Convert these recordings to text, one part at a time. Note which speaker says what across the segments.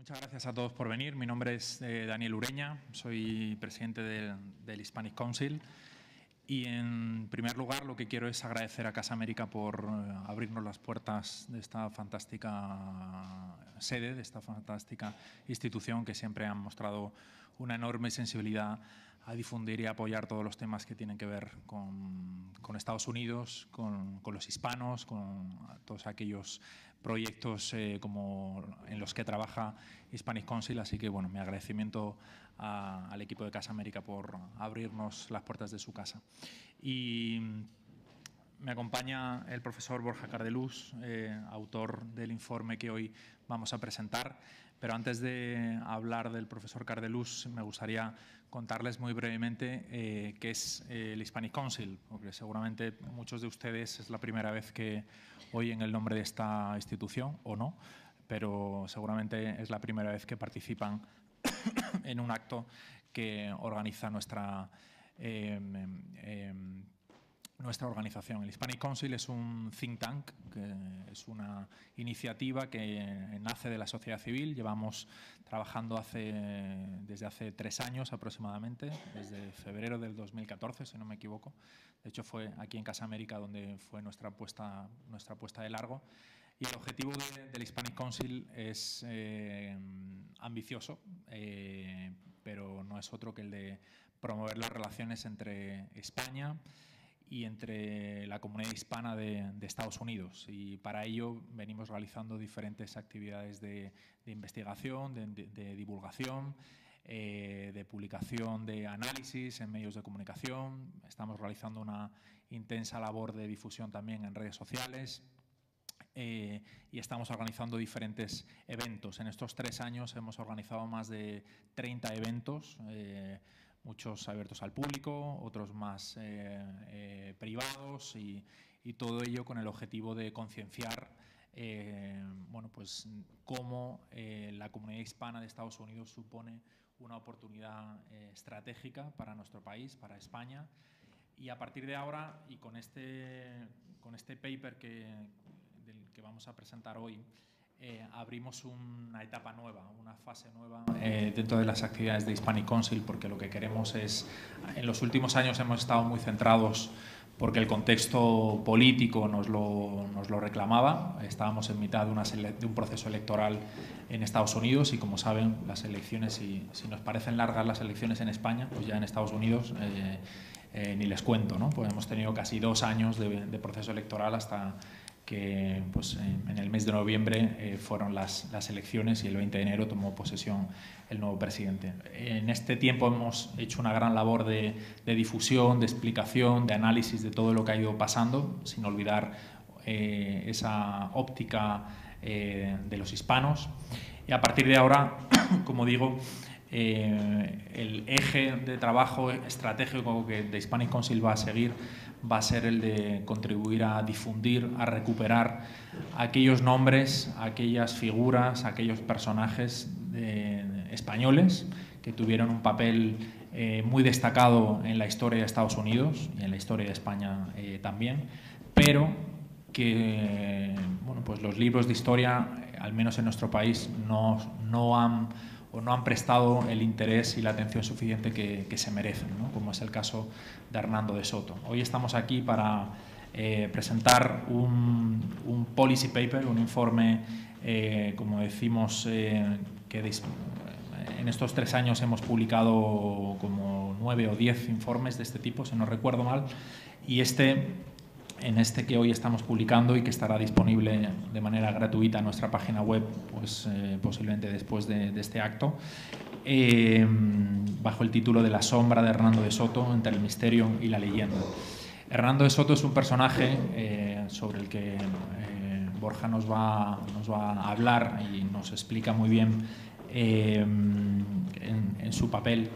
Speaker 1: Muchas gracias a todos por venir. Mi nombre es Daniel Ureña, soy presidente del Hispanic Council. Y en primer lugar lo que quiero es agradecer a Casa América por abrirnos las puertas de esta fantástica sede, de esta fantástica institución que siempre han mostrado una enorme sensibilidad a difundir y apoyar todos los temas que tienen que ver con Estados Unidos, con los hispanos, con todos aquellos proyectos en los que trabaja Hispanic Council. Así que, bueno, mi agradecimiento al equipo de Casa América por abrirnos las puertas de su casa. Y me acompaña el profesor Borja Cardelús, autor del informe que hoy vamos a presentar. Pero antes de hablar del profesor Cardelús, me gustaría contarles muy brevemente qué es el Hispanic Council, porque seguramente muchos de ustedes es la primera vez que oyen el nombre de esta institución, o no, pero seguramente es la primera vez que participan en un acto que organiza nuestra organización. El Hispanic Council es un think tank, que es una iniciativa que nace de la sociedad civil. Llevamos trabajando desde hace 3 años aproximadamente, desde febrero del 2014, si no me equivoco. De hecho, fue aquí en Casa América donde fue nuestra puesta de largo. Y el objetivo del Hispanic Council es ambicioso, pero no es otro que el de promover las relaciones entre España y entre la comunidad hispana de Estados Unidos. Y para ello venimos realizando diferentes actividades de investigación, de divulgación, de publicación de análisis en medios de comunicación. Estamos realizando una intensa labor de difusión también en redes sociales. Y estamos organizando diferentes eventos. En estos 3 años hemos organizado más de 30 eventos, muchos abiertos al público, otros más privados, y todo ello con el objetivo de concienciar bueno, pues cómo la comunidad hispana de Estados Unidos supone una oportunidad estratégica para nuestro país, para España. Y a partir de ahora, y con este paper del que vamos a presentar hoy, abrimos una etapa nueva, una fase nueva dentro de las actividades de Hispanic Council, porque lo que queremos es, en los últimos años hemos estado muy centrados porque el contexto político nos lo reclamaba. Estábamos en mitad de un proceso electoral en Estados Unidos y, como saben, las elecciones, si nos parecen largas las elecciones en España, pues ya en Estados Unidos ni les cuento, ¿no? Pues hemos tenido casi 2 años de proceso electoral hasta que pues, en el mes de noviembre fueron las elecciones y el 20 de enero tomó posesión el nuevo presidente. En este tiempo hemos hecho una gran labor de difusión, de explicación, de análisis de todo lo que ha ido pasando, sin olvidar esa óptica de los hispanos. Y a partir de ahora, como digo, el eje de trabajo estratégico que The Hispanic Council va a seguir va a ser el de contribuir a difundir, a recuperar aquellos nombres, aquellas figuras, aquellos personajes españoles que tuvieron un papel muy destacado en la historia de Estados Unidos y en la historia de España también, pero que bueno, pues los libros de historia, al menos en nuestro país, no han prestado el interés y la atención suficiente que se merecen, ¿no? Como es el caso de Hernando de Soto. Hoy estamos aquí para presentar un policy paper, un informe, como decimos, que en estos 3 años hemos publicado como 9 o 10 informes de este tipo, si no recuerdo mal, y en este que hoy estamos publicando y que estará disponible de manera gratuita en nuestra página web, pues posiblemente después de este acto, bajo el título de La sombra de Hernando de Soto entre el misterio y la leyenda. Hernando de Soto es un personaje sobre el que Borja nos va a hablar y nos explica muy bien en su papel.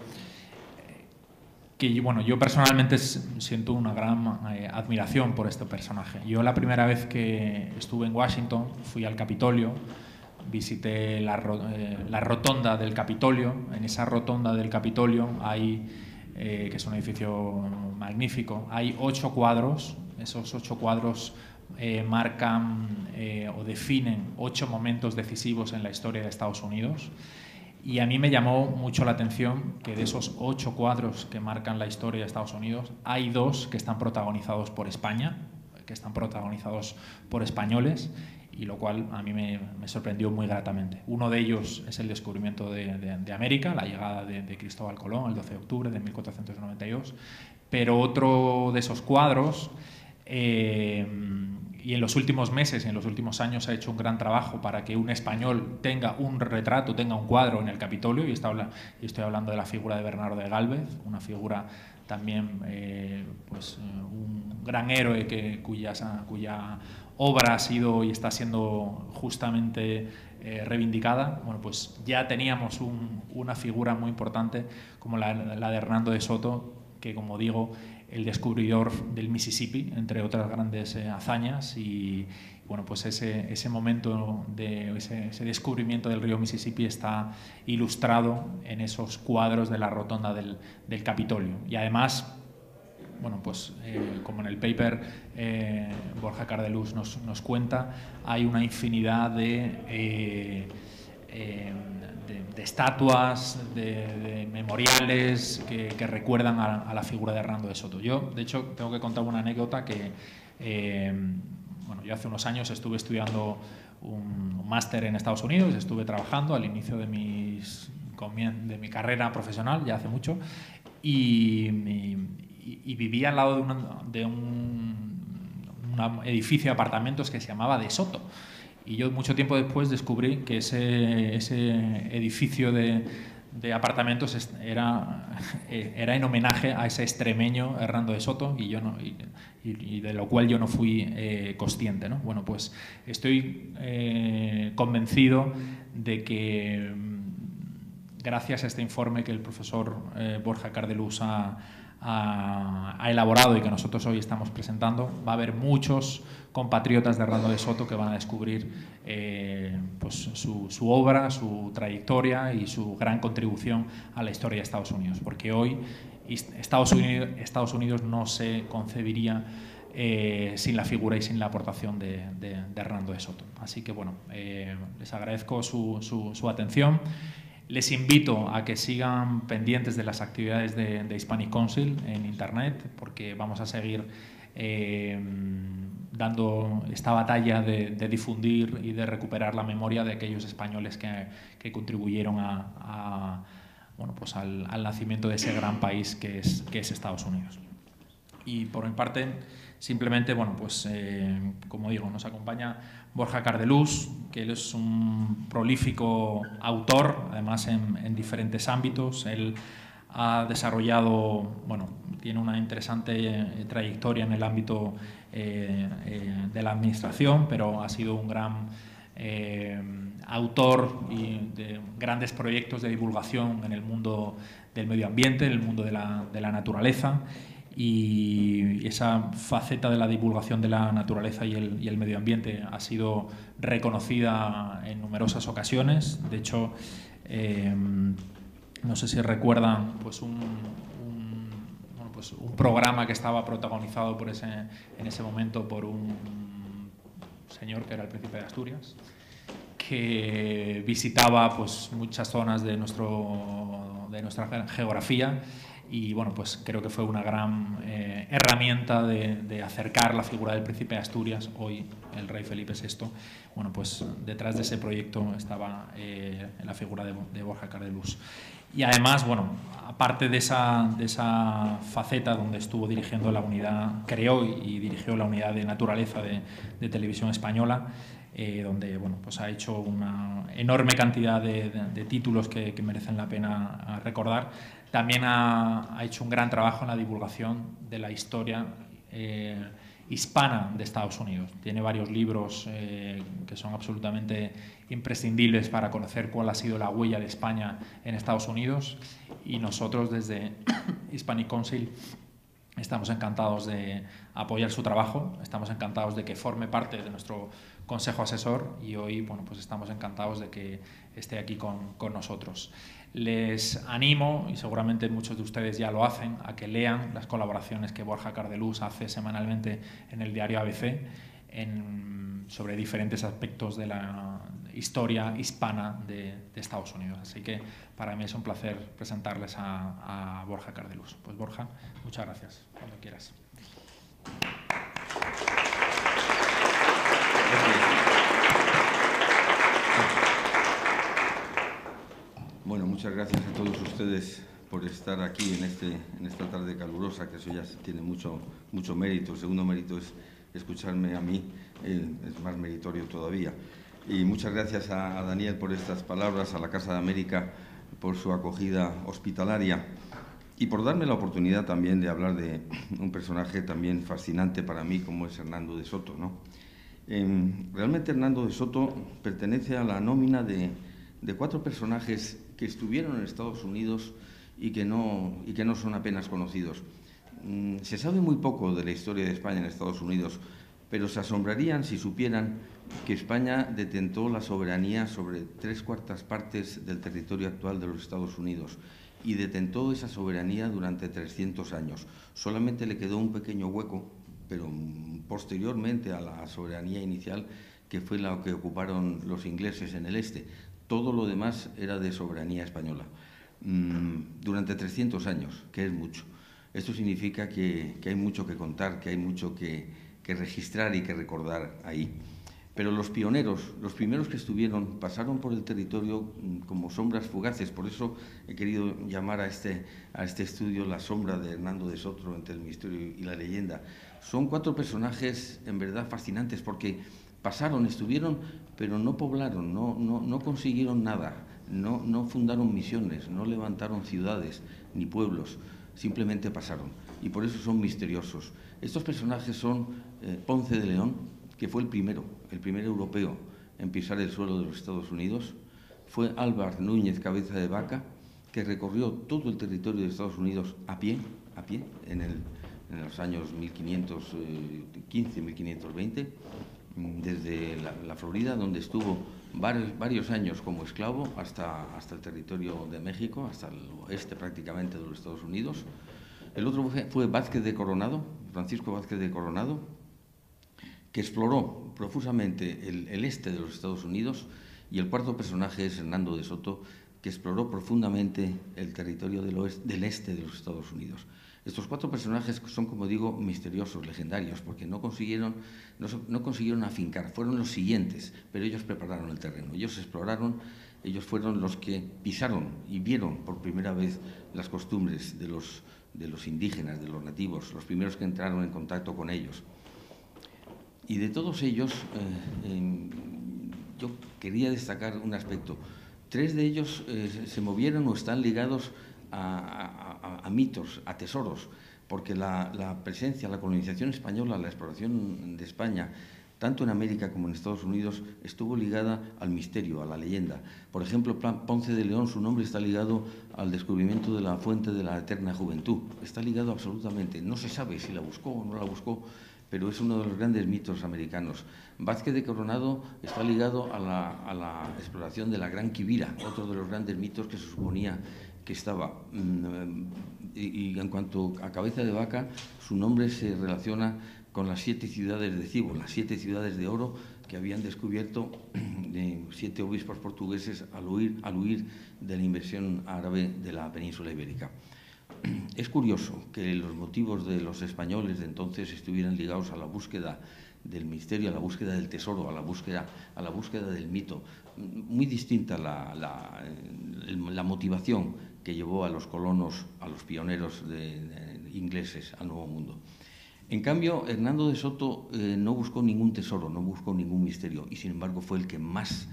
Speaker 1: Que bueno, yo personalmente siento una gran admiración por este personaje. Yo la primera vez que estuve en Washington fui al Capitolio, visité la rotonda del Capitolio. En esa rotonda del Capitolio hay, que es un edificio magnífico, hay 8 cuadros. Esos 8 cuadros marcan o definen 8 momentos decisivos en la historia de Estados Unidos. Y a mí me llamó mucho la atención que de esos 8 cuadros que marcan la historia de Estados Unidos, hay 2 que están protagonizados por España, que están protagonizados por españoles, y lo cual a mí me sorprendió muy gratamente. Uno de ellos es el descubrimiento de América, la llegada de Cristóbal Colón el 12 de octubre de 1492, pero otro de esos cuadros, y en los últimos meses, en los últimos años, se ha hecho un gran trabajo para que un español tenga un retrato, tenga un cuadro en el Capitolio, y estoy hablando de la figura de Bernardo de Gálvez, una figura también, un gran héroe cuya obra ha sido y está siendo justamente reivindicada. Bueno, pues ya teníamos una figura muy importante como la de Hernando de Soto, que, como digo, el descubridor del Mississippi, entre otras grandes hazañas, y bueno, pues ese momento ese descubrimiento del río Mississippi está ilustrado en esos cuadros de la rotonda del Capitolio. Y además, bueno, pues como en el paper Borja Cardelús nos cuenta, hay una infinidad de estatuas, de memoriales que recuerdan a la figura de Hernando de Soto. Yo, de hecho, tengo que contar una anécdota que, bueno, yo hace unos años estuve estudiando un máster en Estados Unidos, estuve trabajando al inicio de mi carrera profesional, ya hace mucho, y vivía al lado de un edificio de apartamentos que se llamaba De Soto. Y yo mucho tiempo después descubrí que ese edificio de apartamentos era en homenaje a ese extremeño Hernando de Soto, y de lo cual yo no fui consciente, ¿no? Bueno, pues estoy convencido de que gracias a este informe que el profesor Borja Cardelús ha elaborado y que nosotros hoy estamos presentando, va a haber muchos compatriotas de Hernando de Soto que van a descubrir pues su obra, su trayectoria y su gran contribución a la historia de Estados Unidos, porque hoy Estados Unidos no se concebiría sin la figura y sin la aportación de Hernando de Soto. Así que, bueno, les agradezco su atención. Les invito a que sigan pendientes de las actividades de Hispanic Council en Internet, porque vamos a seguir dando esta batalla de difundir y de recuperar la memoria de aquellos españoles que contribuyeron bueno, pues al nacimiento de ese gran país que es Estados Unidos. Y por mi parte, simplemente, bueno, pues como digo, nos acompaña Borja Cardelús, que él es un prolífico autor, además en diferentes ámbitos. Él ha desarrollado, bueno, tiene una interesante trayectoria en el ámbito de la administración, pero ha sido un gran autor de grandes proyectos de divulgación en el mundo del medio ambiente, en el mundo de la naturaleza. Y esa faceta de la divulgación de la naturaleza y el medio ambiente ha sido reconocida en numerosas ocasiones. De hecho, no sé si recuerdan pues un programa que estaba protagonizado en ese momento por un señor que era el príncipe de Asturias, que visitaba pues muchas zonas de nuestra geografía. Y bueno, pues creo que fue una gran herramienta de acercar la figura del príncipe de Asturias, hoy el rey Felipe VI. Bueno, pues detrás de ese proyecto estaba la figura de Borja Cardelús. Y además, bueno, aparte de esa faceta donde estuvo dirigiendo la unidad, creó y dirigió la unidad de naturaleza de Televisión Española, donde bueno, pues ha hecho una enorme cantidad de títulos que merecen la pena recordar. También ha hecho un gran trabajo en la divulgación de la historia hispana de Estados Unidos. Tiene varios libros que son absolutamente imprescindibles para conocer cuál ha sido la huella de España en Estados Unidos, y nosotros desde Hispanic Council estamos encantados de apoyar su trabajo, estamos encantados de que forme parte de nuestro consejo asesor, y hoy, bueno, pues estamos encantados de que esté aquí con nosotros. Les animo, y seguramente muchos de ustedes ya lo hacen, a que lean las colaboraciones que Borja Cardelús hace semanalmente en el diario ABC, sobre diferentes aspectos de la historia hispana de Estados Unidos. Así que para mí es un placer presentarles a Borja Cardelús. Pues Borja, muchas gracias, cuando quieras.
Speaker 2: Bueno, muchas gracias a todos ustedes por estar aquí en esta tarde calurosa, que eso ya tiene mucho mérito. El segundo mérito es escucharme a mí, es más meritorio todavía. Y muchas gracias a Daniel por estas palabras, a la Casa de América por su acogida hospitalaria y por darme la oportunidad también de hablar de un personaje también fascinante para mí como es Hernando de Soto, ¿no? Realmente Hernando de Soto pertenece a la nómina de 4 personajes que estuvieron en Estados Unidos y que no son apenas conocidos. Se sabe muy poco de la historia de España en Estados Unidos, pero se asombrarían si supieran que España detentó la soberanía sobre 3/4 partes del territorio actual de los Estados Unidos y detentó esa soberanía durante 300 años. Solamente le quedó un pequeño hueco, pero posteriormente a la soberanía inicial, que fue la que ocuparon los ingleses en el este. Todo lo demás era de soberanía española. Durante 300 años, que es mucho. Esto significa que hay mucho que contar, que hay mucho que registrar y que recordar ahí. Pero los pioneros, los primeros que estuvieron, pasaron por el territorio como sombras fugaces. Por eso he querido llamar a este estudio La sombra de Hernando de Soto entre el misterio y la leyenda. Son 4 personajes en verdad fascinantes porque pasaron, estuvieron, pero no poblaron, no consiguieron nada, no fundaron misiones, no levantaron ciudades ni pueblos, simplemente pasaron. Y por eso son misteriosos. Estos personajes son Ponce de León, que fue el primer europeo en pisar el suelo de los Estados Unidos. Fue Álvar Núñez Cabeza de Vaca, que recorrió todo el territorio de Estados Unidos a pie, en los años 1515, 1520, desde la Florida, donde estuvo varios años como esclavo, hasta el territorio de México, hasta el oeste prácticamente de los Estados Unidos. El otro fue Vázquez de Coronado, Francisco Vázquez de Coronado, que exploró profusamente el este de los Estados Unidos, y el cuarto personaje es Hernando de Soto, que exploró profundamente el territorio del este de los Estados Unidos. Estos 4 personajes son, como digo, misteriosos, legendarios, porque no consiguieron afincar, fueron los siguientes, pero ellos prepararon el terreno, ellos exploraron, ellos fueron los que pisaron y vieron por primera vez las costumbres de los indígenas, de los nativos, los primeros que entraron en contacto con ellos. Y de todos ellos, yo quería destacar un aspecto. 3 de ellos se movieron o están ligados a mitos, a tesoros, porque la presencia, la colonización española, la exploración de España, tanto en América como en Estados Unidos, estuvo ligada al misterio, a la leyenda. Por ejemplo, Ponce de León, su nombre está ligado al descubrimiento de la fuente de la eterna juventud. Está ligado absolutamente. No se sabe si la buscó o no la buscó, pero es uno de los grandes mitos americanos. Vázquez de Coronado está ligado a la exploración de la Gran Quivira, otro de los grandes mitos que se suponía que estaba. Y en cuanto a Cabeza de Vaca, su nombre se relaciona con las 7 ciudades de Cibo, las 7 ciudades de oro que habían descubierto 7 obispos portugueses al huir de la invasión árabe de la península ibérica. Es curioso que los motivos de los españoles de entonces estuvieran ligados a la búsqueda del misterio, a la búsqueda del tesoro, a la búsqueda del mito. Muy distinta la motivación que llevó a los colonos, a los pioneros ingleses al Nuevo Mundo. En cambio, Hernando de Soto no buscó ningún tesoro, no buscó ningún misterio, y sin embargo fue el que más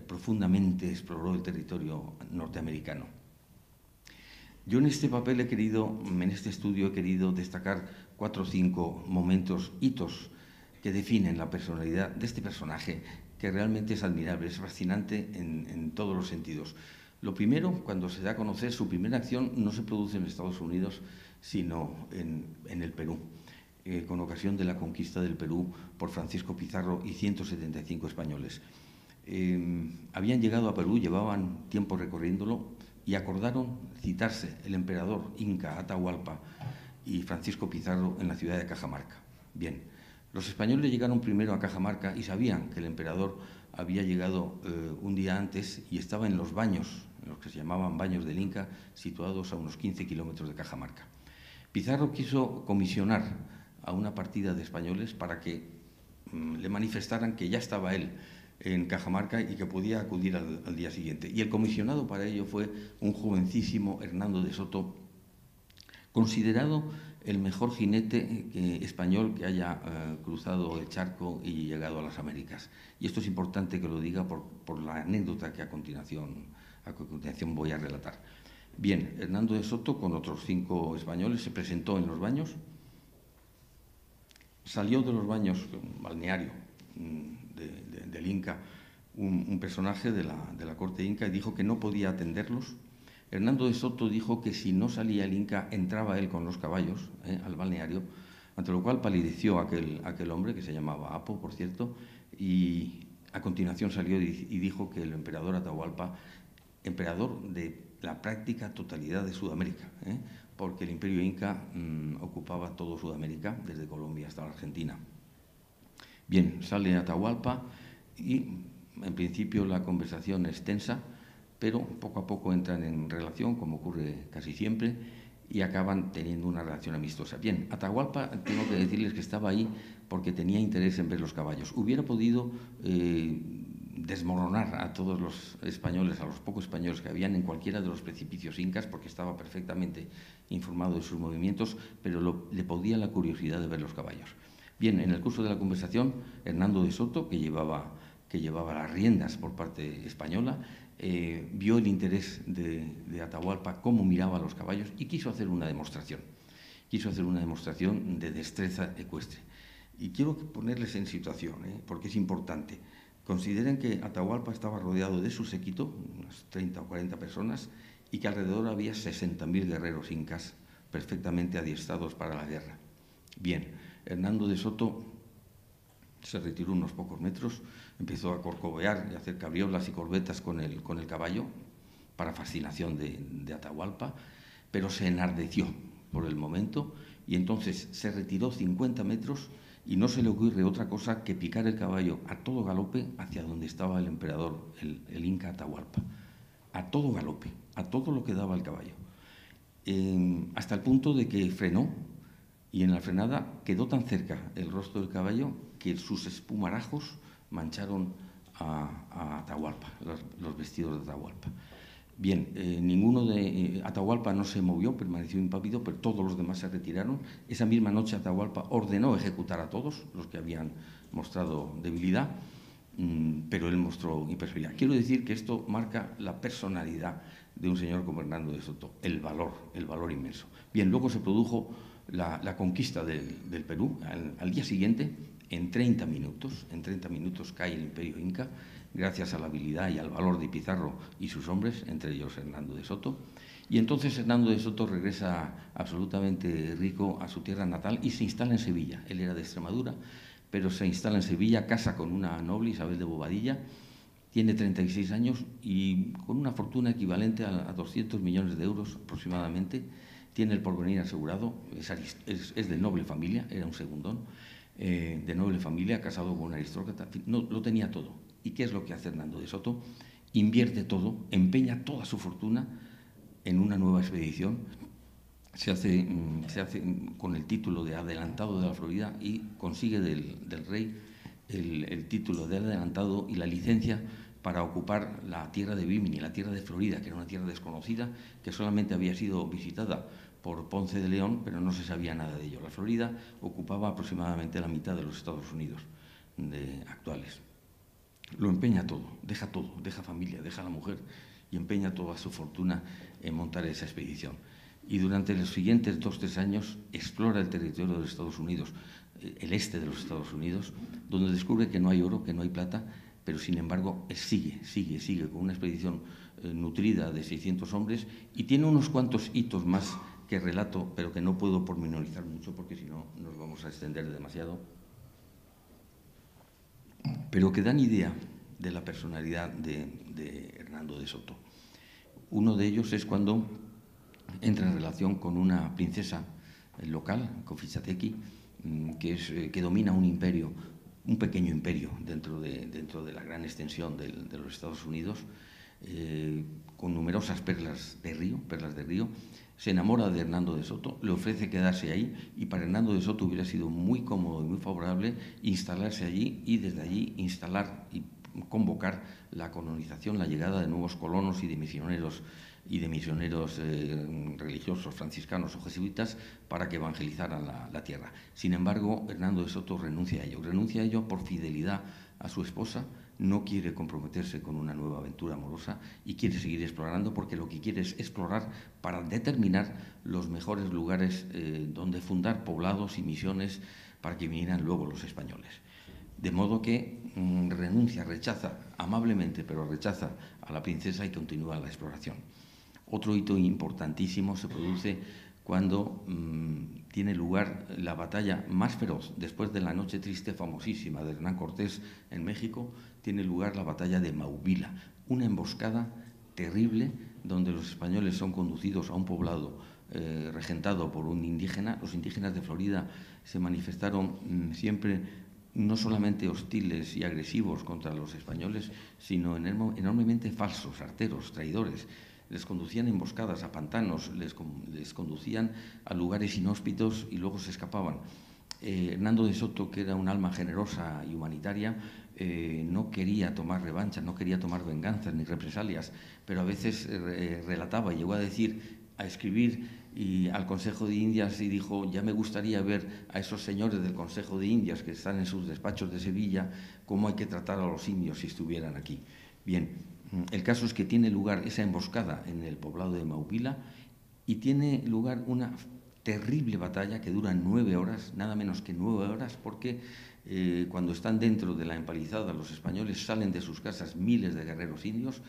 Speaker 2: profundamente exploró el territorio norteamericano. Yo en este papel en este estudio he querido destacar 4 o 5 momentos, hitos, que definen la personalidad de este personaje, que realmente es admirable, es fascinante en todos los sentidos. Lo primero, cuando se da a conocer, su primera acción no se produce en Estados Unidos, sino en el Perú, con ocasión de la conquista del Perú por Francisco Pizarro y 175 españoles. Habían llegado a Perú, llevaban tiempo recorriéndolo, y acordaron citarse el emperador inca Atahualpa y Francisco Pizarro en la ciudad de Cajamarca. Bien, Los españoles llegaron primero a Cajamarca y sabían que el emperador había llegado un día antes y estaba en los baños, en los que se llamaban Baños del Inca, situados a unos 15 kilómetros de Cajamarca. Pizarro quiso comisionar a una partida de españoles para que le manifestaran que ya estaba él en Cajamarca y que podía acudir al día siguiente. Y el comisionado para ello fue un jovencísimo Hernando de Soto, considerado el mejor jinete español que haya cruzado el charco y llegado a las Américas. Y esto es importante que lo diga por la anécdota que a continuación voy a relatar. Bien, Hernando de Soto, con otros 5 españoles, se presentó en los baños, salió de los baños, un balneario del Inca, un personaje de la corte inca, y dijo que no podía atenderlos. Hernando de Soto dijo que si no salía el Inca, entraba él con los caballos al balneario, ante lo cual palideció aquel hombre, que se llamaba Apo, por cierto, y a continuación salió y dijo que el emperador Atahualpa, emperador de la práctica totalidad de Sudamérica, porque el imperio inca ocupaba todo Sudamérica, desde Colombia hasta la Argentina. Bien, sale Atahualpa y en principio la conversación es tensa, pero poco a poco entran en relación, como ocurre casi siempre, y acaban teniendo una relación amistosa. Bien, Atahualpa, tengo que decirles que estaba ahí porque tenía interés en ver los caballos. Hubiera podido desmoronar a todos los españoles, a los pocos españoles que habían en cualquiera de los precipicios incas, porque estaba perfectamente informado de sus movimientos, pero le podía la curiosidad de ver los caballos. Bien, en el curso de la conversación, Hernando de Soto, que llevaba las riendas por parte española, vio el interés de Atahualpa, cómo miraba a los caballos, y quiso hacer una demostración. Quiso hacer una demostración de destreza ecuestre. Y quiero ponerles en situación, porque es importante. Consideren que Atahualpa estaba rodeado de su séquito, unas 30 o 40 personas, y que alrededor había 60.000 guerreros incas perfectamente adiestrados para la guerra. Bien, Hernando de Soto se retiró unos pocos metros, empezó a corcovear y a hacer cabriolas y corbetas con el caballo, para fascinación de Atahualpa, pero se enardeció por el momento y entonces se retiró 50 metros y no se le ocurre otra cosa que picar el caballo a todo galope hacia donde estaba el emperador, el inca Atahualpa. A todo galope, a todo lo que daba el caballo. Hasta el punto de que frenó y en la frenada quedó tan cerca el rostro del caballo que sus espumarajos mancharon a Atahualpa, los vestidos de Atahualpa. Bien, Atahualpa no se movió, permaneció impávido, pero todos los demás se retiraron. Esa misma noche Atahualpa ordenó ejecutar a todos los que habían mostrado debilidad, pero él mostró imperiosidad. Quiero decir que esto marca la personalidad de un señor como Hernando de Soto, el valor inmenso. Bien, luego se produjo la conquista del Perú. Al día siguiente, en 30 minutos cae el imperio inca, gracias a la habilidad y al valor de Pizarro y sus hombres, entre ellos Hernando de Soto. Y entonces Hernando de Soto regresa absolutamente rico a su tierra natal y se instala en Sevilla. Él era de Extremadura, pero se instala en Sevilla, casa con una noble, Isabel de Bobadilla, tiene 36 años y con una fortuna equivalente a 200 millones de euros aproximadamente, tiene el porvenir asegurado, es de noble familia, era un segundón, de noble familia, casado con un aristócrata, lo tenía todo. ¿Y qué es lo que hace Hernando de Soto? Invierte todo, empeña toda su fortuna en una nueva expedición. Se hace con el título de adelantado de la Florida y consigue del rey el título de adelantado y la licencia para ocupar la tierra de Bimini, la tierra de Florida, que era una tierra desconocida, que solamente había sido visitada por Ponce de León, pero no se sabía nada de ello. La Florida ocupaba aproximadamente la mitad de los Estados Unidos actuales. Lo empeña todo, deja familia, deja a la mujer y empeña toda su fortuna en montar esa expedición. Y durante los siguientes 2 o 3 años explora el territorio de los Estados Unidos, el este de los Estados Unidos, donde descubre que no hay oro, que no hay plata, pero sin embargo sigue con una expedición nutrida de 600 hombres y tiene unos cuantos hitos más que relato, pero que no puedo pormenorizar mucho porque si no nos vamos a extender demasiado, pero que dan idea de la personalidad de Hernando de Soto. Uno de ellos es cuando entra en relación con una princesa local, Cofisateki, que domina un imperio, un pequeño imperio dentro de la gran extensión de los Estados Unidos, con numerosas perlas de río, se enamora de Hernando de Soto, le ofrece quedarse ahí, y para Hernando de Soto hubiera sido muy cómodo y muy favorable instalarse allí y desde allí instalar y convocar la colonización, la llegada de nuevos colonos y de misioneros religiosos, franciscanos o jesuitas, para que evangelizaran la tierra. Sin embargo, Hernando de Soto renuncia a ello por fidelidad a su esposa. No quiere comprometerse con una nueva aventura amorosa y quiere seguir explorando, porque lo que quiere es explorar para determinar los mejores lugares donde fundar poblados y misiones para que vinieran luego los españoles. De modo que rechaza amablemente, pero rechaza a la princesa y continúa la exploración. Otro hito importantísimo se produce cuando tiene lugar la batalla más feroz, después de la Noche Triste famosísima de Hernán Cortés en México. Tiene lugar la batalla de Maubila, una emboscada terrible donde los españoles son conducidos a un poblado regentado por un indígena. Los indígenas de Florida se manifestaron siempre no solamente hostiles y agresivos contra los españoles, sino enormemente falsos, arteros, traidores. Les conducían emboscadas a pantanos, les conducían a lugares inhóspitos y luego se escapaban. Hernando de Soto, que era un alma generosa y humanitaria, no quería tomar revancha, no quería tomar venganzas ni represalias, pero a veces relataba, llegó a escribir al Consejo de Indias y dijo: ya me gustaría ver a esos señores del Consejo de Indias que están en sus despachos de Sevilla, cómo hay que tratar a los indios si estuvieran aquí. Bien, el caso es que tiene lugar esa emboscada en el poblado de Maubila y tiene lugar una terrible batalla que dura 9 horas, nada menos que 9 horas, porque cuando están dentro de la empalizada los españoles salen de sus casas miles de guerreros indios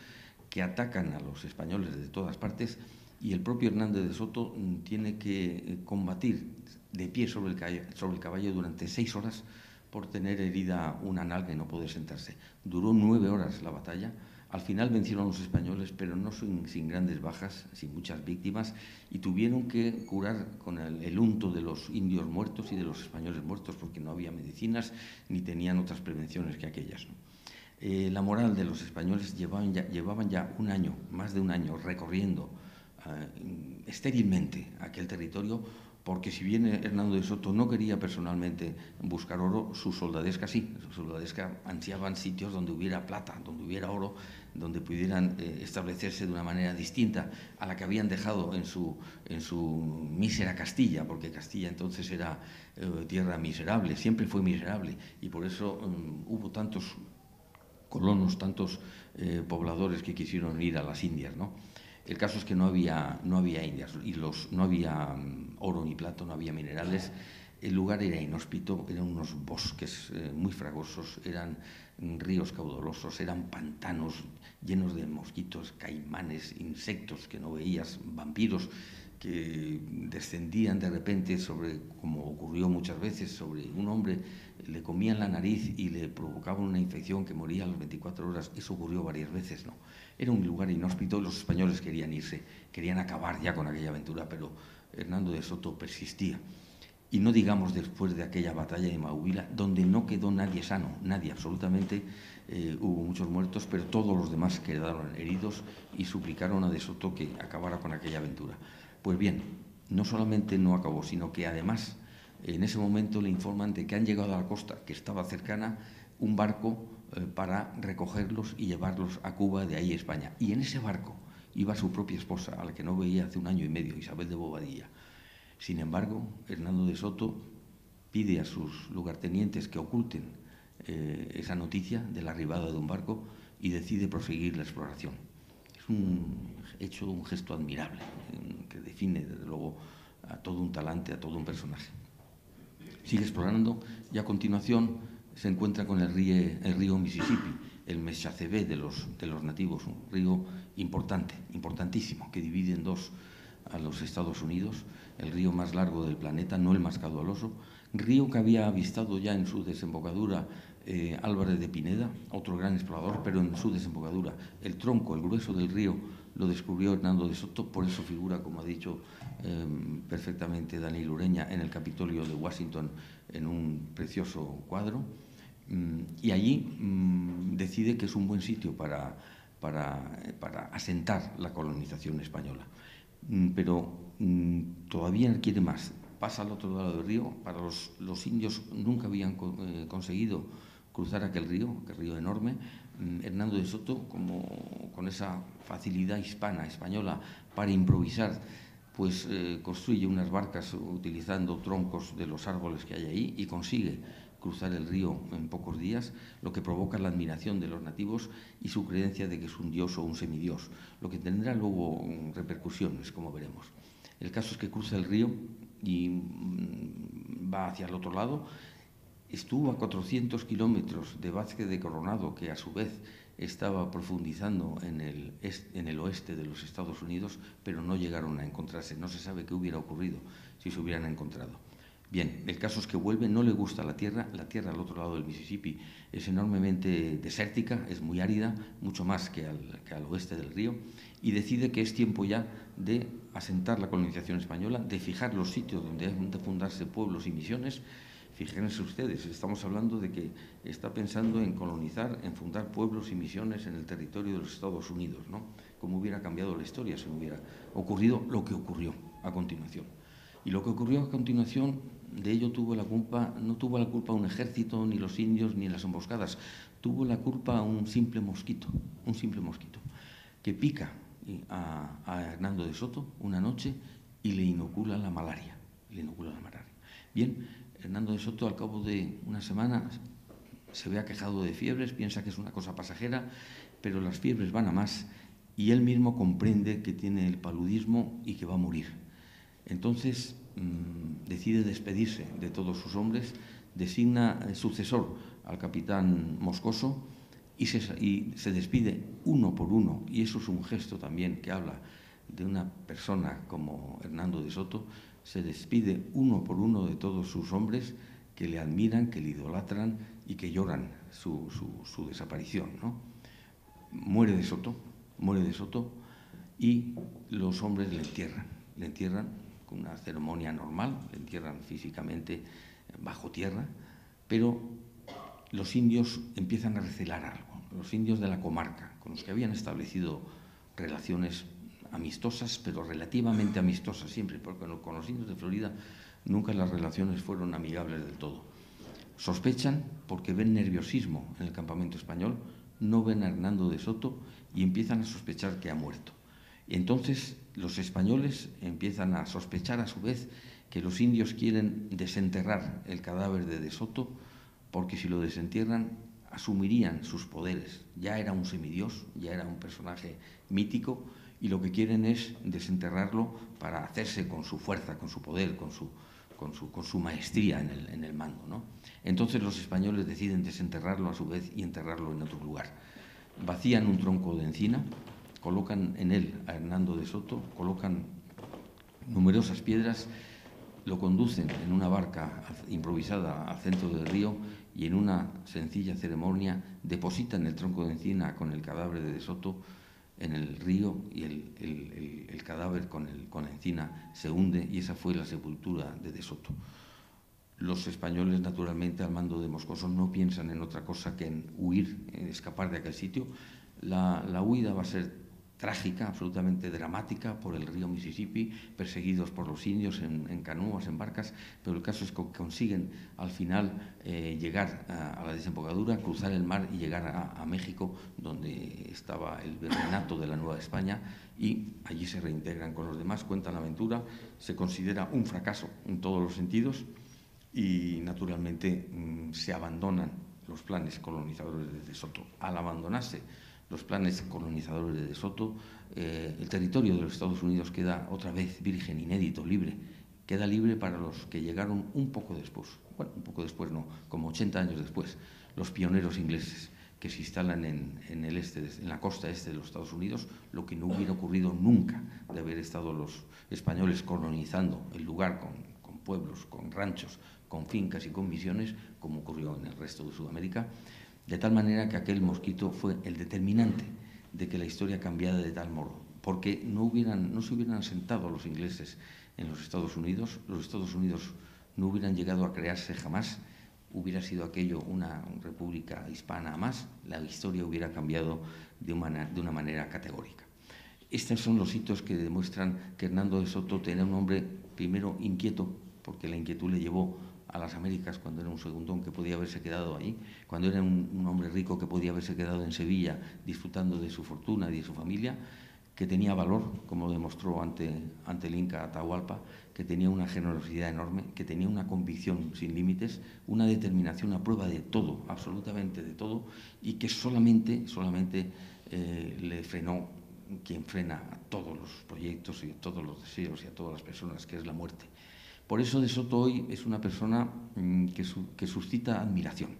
Speaker 2: que atacan a los españoles de todas partes, y el propio Hernández de Soto tiene que combatir de pie sobre el caballo durante 6 horas por tener herida una nalga y no poder sentarse. Duró 9 horas la batalla. Al final vencieron los españoles, pero no sin grandes bajas, sin muchas víctimas, y tuvieron que curar con el unto de los indios muertos y de los españoles muertos, porque no había medicinas ni tenían otras prevenciones que aquellas, ¿no? La moral de los españoles llevaban ya un año, más de un año, recorriendo estérilmente aquel territorio, porque si bien Hernando de Soto no quería personalmente buscar oro, su soldadesca sí. Su soldadesca ansiaban sitios donde hubiera plata, donde hubiera oro, donde pudieran establecerse de una manera distinta a la que habían dejado en su mísera Castilla, porque Castilla entonces era tierra miserable, siempre fue miserable, y por eso hubo tantos colonos, tantos pobladores que quisieron ir a las Indias, ¿no? El caso es que no había indias y no había oro ni plata, no había minerales. El lugar era inhóspito, eran unos bosques muy fragosos, eran ríos caudalosos, eran pantanos llenos de mosquitos, caimanes, insectos que no veías, vampiros que descendían de repente sobre, como ocurrió muchas veces, sobre un hombre, le comían la nariz y le provocaban una infección que moría a las 24 horas. Eso ocurrió varias veces, ¿no? Era un lugar inhóspito, los españoles querían irse, querían acabar ya con aquella aventura, pero Hernando de Soto persistía. Y no digamos después de aquella batalla de Maubila, donde no quedó nadie sano, nadie, absolutamente. Hubo muchos muertos, pero todos los demás quedaron heridos y suplicaron a de Soto que acabara con aquella aventura. Pues bien, no solamente no acabó, sino que además en ese momento le informan de que han llegado a la costa, que estaba cercana, un barco para recogerlos y llevarlos a Cuba, de ahí a España. Y en ese barco iba su propia esposa, a la que no veía hace 1 año y medio, Isabel de Bobadilla. Sin embargo, Hernando de Soto pide a sus lugartenientes que oculten esa noticia de la arribada de un barco y decide proseguir la exploración. Es un gesto admirable que define, desde luego, a todo un talante, a todo un personaje. Sigue explorando y a continuación se encuentra con el río Mississippi, el Meshachebé de los nativos, un río importantísimo, que divide en dos a los Estados Unidos, el río más largo del planeta, no el más caudaloso, río que había avistado ya en su desembocadura Álvarez de Pineda, otro gran explorador, pero en su desembocadura el tronco, el grueso del río, lo descubrió Hernando de Soto, por eso figura, como ha dicho perfectamente Daniel Ureña, en el Capitolio de Washington en un precioso cuadro, y allí decide que es un buen sitio para asentar la colonización española. Pero todavía quiere más. Pasa al otro lado del río. Para los indios nunca habían conseguido cruzar aquel río enorme. Hernando de Soto, con esa facilidad española para improvisar, pues construye unas barcas utilizando troncos de los árboles que hay ahí y consigue cruzar el río en pocos días, lo que provoca la admiración de los nativos y su creencia de que es un dios o un semidios, lo que tendrá luego repercusiones, como veremos. El caso es que cruza el río y va hacia el otro lado. Estuvo a 400 kilómetros de Vázquez de Coronado, que a su vez estaba profundizando en el oeste de los Estados Unidos, pero no llegaron a encontrarse. No se sabe qué hubiera ocurrido si se hubieran encontrado. Bien, el caso es que vuelve, no le gusta la tierra al otro lado del Mississippi es enormemente desértica, es muy árida, mucho más que al oeste del río, y decide que es tiempo ya de asentar la colonización española, de fijar los sitios donde han de fundarse pueblos y misiones. Fíjense ustedes, estamos hablando de que está pensando en colonizar, en fundar pueblos y misiones en el territorio de los Estados Unidos, ¿no? Cómo hubiera cambiado la historia si no hubiera ocurrido lo que ocurrió a continuación. Y lo que ocurrió a continuación, de ello no tuvo la culpa un ejército, ni los indios, ni las emboscadas. Tuvo la culpa un simple mosquito, que pica a Hernando de Soto una noche y le inocula la malaria. Bien, Hernando de Soto, al cabo de una semana, se ve aquejado de fiebres, piensa que es una cosa pasajera, pero las fiebres van a más y él mismo comprende que tiene el paludismo y que va a morir. Entonces decide despedirse de todos sus hombres, designa sucesor al capitán Moscoso y se despide uno por uno, y eso es un gesto también que habla de una persona como Hernando de Soto. Se despide uno por uno de todos sus hombres que le admiran, que le idolatran y que lloran su desaparición, ¿no? Muere de Soto y los hombres le entierran con una ceremonia normal, le entierran físicamente bajo tierra, pero los indios empiezan a recelar algo. Los indios de la comarca, con los que habían establecido relaciones amistosas, pero relativamente amistosas siempre, porque con los indios de Florida nunca las relaciones fueron amigables del todo. Sospechan porque ven nerviosismo en el campamento español, no ven a Hernando de Soto y empiezan a sospechar que ha muerto. Y entonces los españoles empiezan a sospechar a su vez que los indios quieren desenterrar el cadáver de Soto, porque si lo desentierran asumirían sus poderes. Ya era un semidios, ya era un personaje mítico, y lo que quieren es desenterrarlo para hacerse con su fuerza, con su poder, con su maestría en el mando, ¿no? Entonces los españoles deciden desenterrarlo a su vez y enterrarlo en otro lugar. Vacían un tronco de encina, colocan en él a Hernando de Soto, colocan numerosas piedras, lo conducen en una barca improvisada al centro del río y en una sencilla ceremonia depositan el tronco de encina con el cadáver de Soto en el río, y el cadáver con la encina se hunde, y esa fue la sepultura de Soto. Los españoles, naturalmente, al mando de Moscoso, no piensan en otra cosa que en huir, en escapar de aquel sitio. La huida va a ser trágica, absolutamente dramática, por el río Mississippi, perseguidos por los indios en canoas, en barcas, pero el caso es que consiguen al final llegar a la desembocadura, cruzar el mar y llegar a México, donde estaba el virreinato de la Nueva España, y allí se reintegran con los demás, cuentan la aventura. Se considera un fracaso en todos los sentidos y, naturalmente, se abandonan los planes colonizadores de De Soto. Al abandonarse los planes colonizadores de De Soto, el territorio de los Estados Unidos queda otra vez virgen, inédito, libre. Queda libre para los que llegaron un poco después. Bueno, un poco después no, como 80 años después, los pioneros ingleses que se instalan en la costa este de los Estados Unidos, lo que no hubiera ocurrido nunca de haber estado los españoles colonizando el lugar con pueblos, con ranchos, con fincas y con misiones, como ocurrió en el resto de Sudamérica. De tal manera que aquel mosquito fue el determinante de que la historia cambiara de tal modo. porque no se hubieran asentado los ingleses en los Estados Unidos no hubieran llegado a crearse jamás, hubiera sido aquello una república hispana más, la historia hubiera cambiado de una manera categórica. Estos son los hitos que demuestran que Hernando de Soto era un hombre, primero, inquieto, porque la inquietud le llevó a las Américas cuando era un segundón que podía haberse quedado ahí, cuando era un hombre rico que podía haberse quedado en Sevilla disfrutando de su fortuna y de su familia, que tenía valor, como demostró ante el Inca Atahualpa, que tenía una generosidad enorme, que tenía una convicción sin límites, una determinación a prueba de todo, absolutamente de todo, y que solamente le frenó quien frena a todos los proyectos y a todos los deseos y a todas las personas, que es la muerte. Por eso De Soto hoy es una persona que suscita admiración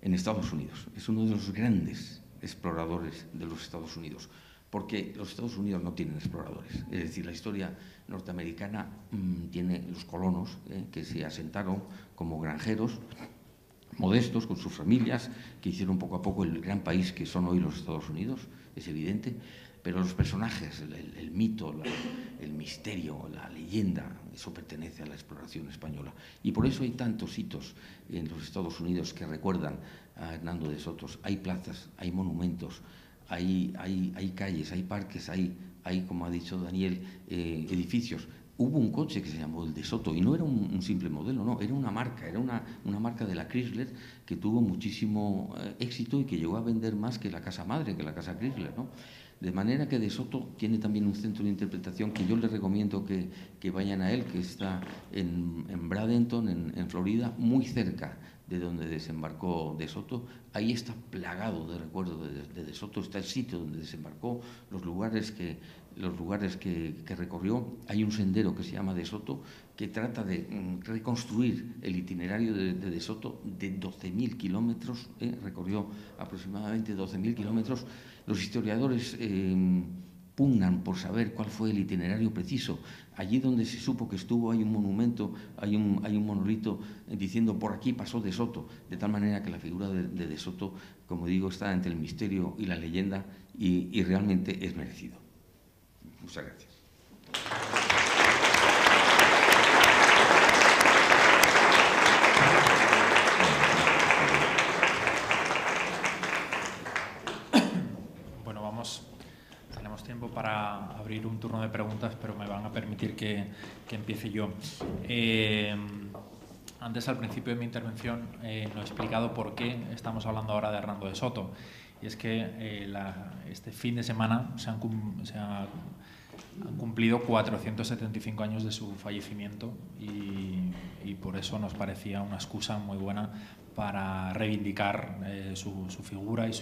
Speaker 2: en Estados Unidos. Es uno de los grandes exploradores de los Estados Unidos, porque los Estados Unidos no tienen exploradores. Es decir, la historia norteamericana tiene los colonos que se asentaron como granjeros modestos con sus familias, que hicieron poco a poco el gran país que son hoy los Estados Unidos, es evidente, pero los personajes, el mito, el misterio, la leyenda, eso pertenece a la exploración española. Y por eso hay tantos hitos en los Estados Unidos que recuerdan a Hernando de Soto. Hay plazas, hay monumentos, hay calles, hay parques, hay, como ha dicho Daniel, edificios. Hubo un coche que se llamó el De Soto y no era un simple modelo, no, era una marca, una marca de la Chrysler que tuvo muchísimo éxito y que llegó a vender más que la casa madre, que la casa Chrysler, ¿no? De manera que De Soto tiene también un centro de interpretación que yo les recomiendo que vayan a él, que está en Bradenton, en Florida, muy cerca de donde desembarcó De Soto. Ahí está plagado de recuerdos de Soto, está el sitio donde desembarcó, los lugares que recorrió. Hay un sendero que se llama De Soto que trata de reconstruir el itinerario de Soto de 12.000 kilómetros, recorrió aproximadamente 12.000 kilómetros. Los historiadores pugnan por saber cuál fue el itinerario preciso. Allí donde se supo que estuvo hay un monumento, hay un monolito diciendo por aquí pasó De Soto, de tal manera que la figura de Soto, como digo, está entre el misterio y la leyenda y realmente es merecido. Muchas gracias.
Speaker 1: Bueno, tenemos tiempo para abrir un turno de preguntas, pero me van a permitir que empiece yo. Antes, al principio de mi intervención, no he explicado por qué estamos hablando ahora de Hernando de Soto. Y es que este fin de semana se han cumplido 475 años de su fallecimiento y por eso nos parecía una excusa muy buena para reivindicar su figura y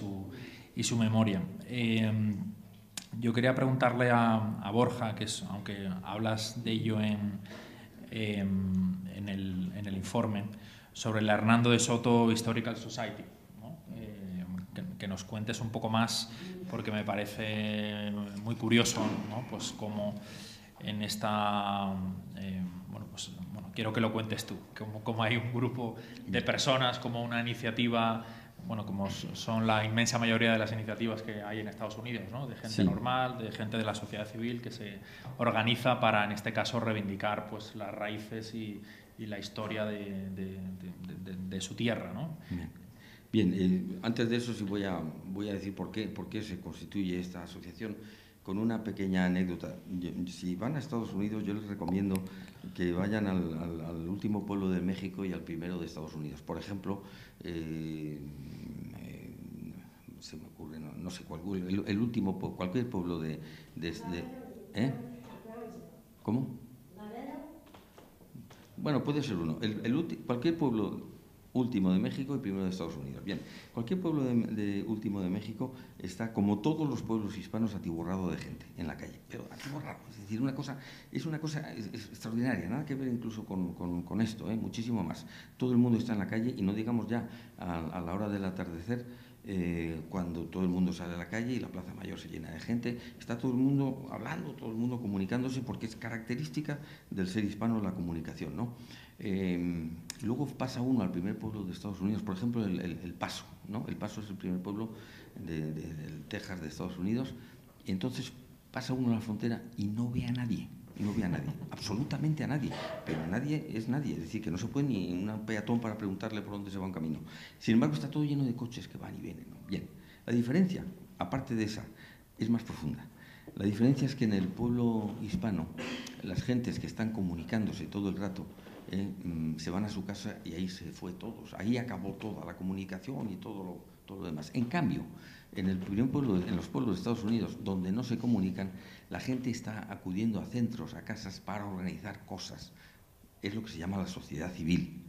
Speaker 1: su memoria. Yo quería preguntarle a Borja, aunque hablas de ello en el informe, sobre la Hernando de Soto Historical Society, ¿no? Que nos cuentes un poco más, porque me parece muy curioso, ¿no? Pues cómo en esta... quiero que lo cuentes tú, cómo hay un grupo de personas, como una iniciativa, bueno, como son la inmensa mayoría de las iniciativas que hay en Estados Unidos, ¿no? De gente normal, de gente de la sociedad civil que se organiza para, en este caso, reivindicar pues las raíces y la historia de su tierra, ¿no?
Speaker 2: Bien, antes de eso sí voy a decir por qué se constituye esta asociación, con una pequeña anécdota. Si van a Estados Unidos, yo les recomiendo que vayan al último pueblo de México y al primero de Estados Unidos. Por ejemplo, se me ocurre, no sé cuál, el último, cualquier pueblo de ¿Cómo? Bueno, puede ser uno. Cualquier pueblo último de México y primero de Estados Unidos. Bien, cualquier pueblo último de México está, como todos los pueblos hispanos, atiborrado de gente en la calle. Pero atiborrado, es decir, es una cosa extraordinaria, nada que ver incluso con esto, muchísimo más. Todo el mundo está en la calle y no digamos ya a la hora del atardecer, cuando todo el mundo sale a la calle y la Plaza Mayor se llena de gente, está todo el mundo hablando, todo el mundo comunicándose, porque es característica del ser hispano la comunicación, ¿no? Luego pasa uno al primer pueblo de Estados Unidos, por ejemplo, el Paso, ¿no? El Paso es el primer pueblo del Texas de Estados Unidos, y entonces pasa uno la frontera y no ve a nadie. No ve a nadie, absolutamente a nadie, pero nadie es nadie, es decir, que no se puede ni un peatón para preguntarle por dónde se va un camino. Sin embargo, está todo lleno de coches que van y vienen, ¿no? Bien, la diferencia, aparte de esa, es más profunda. La diferencia es que en el pueblo hispano, las gentes que están comunicándose todo el rato, se van a su casa y ahí se fue todos, ahí acabó toda la comunicación y todo lo demás. En cambio, en el primer pueblo, en los pueblos de Estados Unidos, donde no se comunican, la gente está acudiendo a centros, a casas, para organizar cosas. Es lo que se llama la sociedad civil.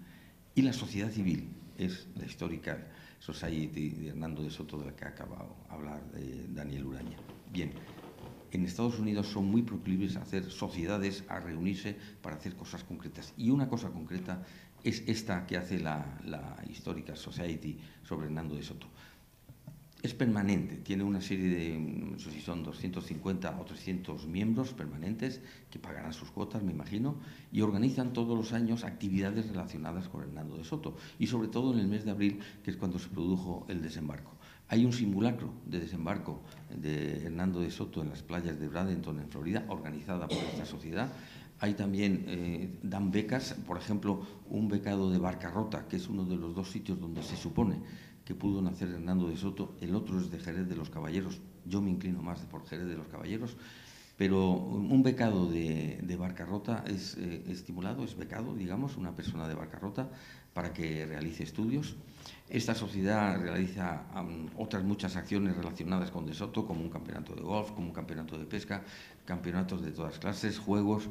Speaker 2: Y la sociedad civil es la Historical Society de Hernando de Soto, de la que ha acabado de hablar Daniel Uraña. Bien, en Estados Unidos son muy proclives a hacer sociedades, a reunirse para hacer cosas concretas. Y una cosa concreta es esta que hace la Historical Society sobre Hernando de Soto. Es permanente, tiene una serie de, no sé si son 250 o 300 miembros permanentes que pagarán sus cuotas, me imagino, y organizan todos los años actividades relacionadas con Hernando de Soto, y sobre todo en el mes de abril, que es cuando se produjo el desembarco. Hay un simulacro de desembarco de Hernando de Soto en las playas de Bradenton, en Florida, organizada por esta sociedad. Hay también, dan becas, por ejemplo, un becado de Barcarrota, que es uno de los dos sitios donde se supone que pudo nacer Hernando de Soto, el otro es de Jerez de los Caballeros, yo me inclino más por Jerez de los Caballeros, pero un becado de Barcarrota es estimulado, es becado, digamos, una persona de Barcarrota para que realice estudios. Esta sociedad realiza otras muchas acciones relacionadas con De Soto, como un campeonato de golf, como un campeonato de pesca, campeonatos de todas clases, juegos,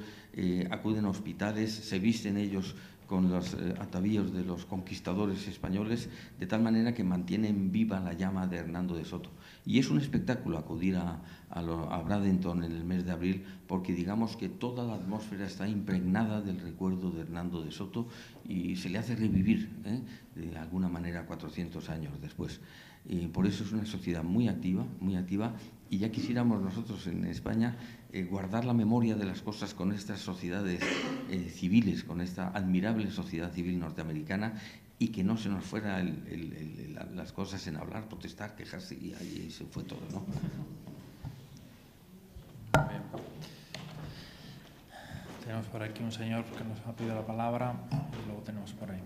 Speaker 2: acuden a hospitales, se visten ellos con los atavíos de los conquistadores españoles, de tal manera que mantienen viva la llama de Hernando de Soto. Y es un espectáculo acudir a Bradenton en el mes de abril, porque digamos que toda la atmósfera está impregnada del recuerdo de Hernando de Soto y se le hace revivir, de alguna manera 400 años después. Y por eso es una sociedad muy activa, y ya quisiéramos nosotros en España guardar la memoria de las cosas con estas sociedades civiles, con esta admirable sociedad civil norteamericana, y que no se nos fuera las cosas en hablar, protestar, quejarse, y ahí se fue todo, ¿no?
Speaker 1: Bien. Tenemos por aquí un señor que nos ha pedido la palabra y luego tenemos por ahí.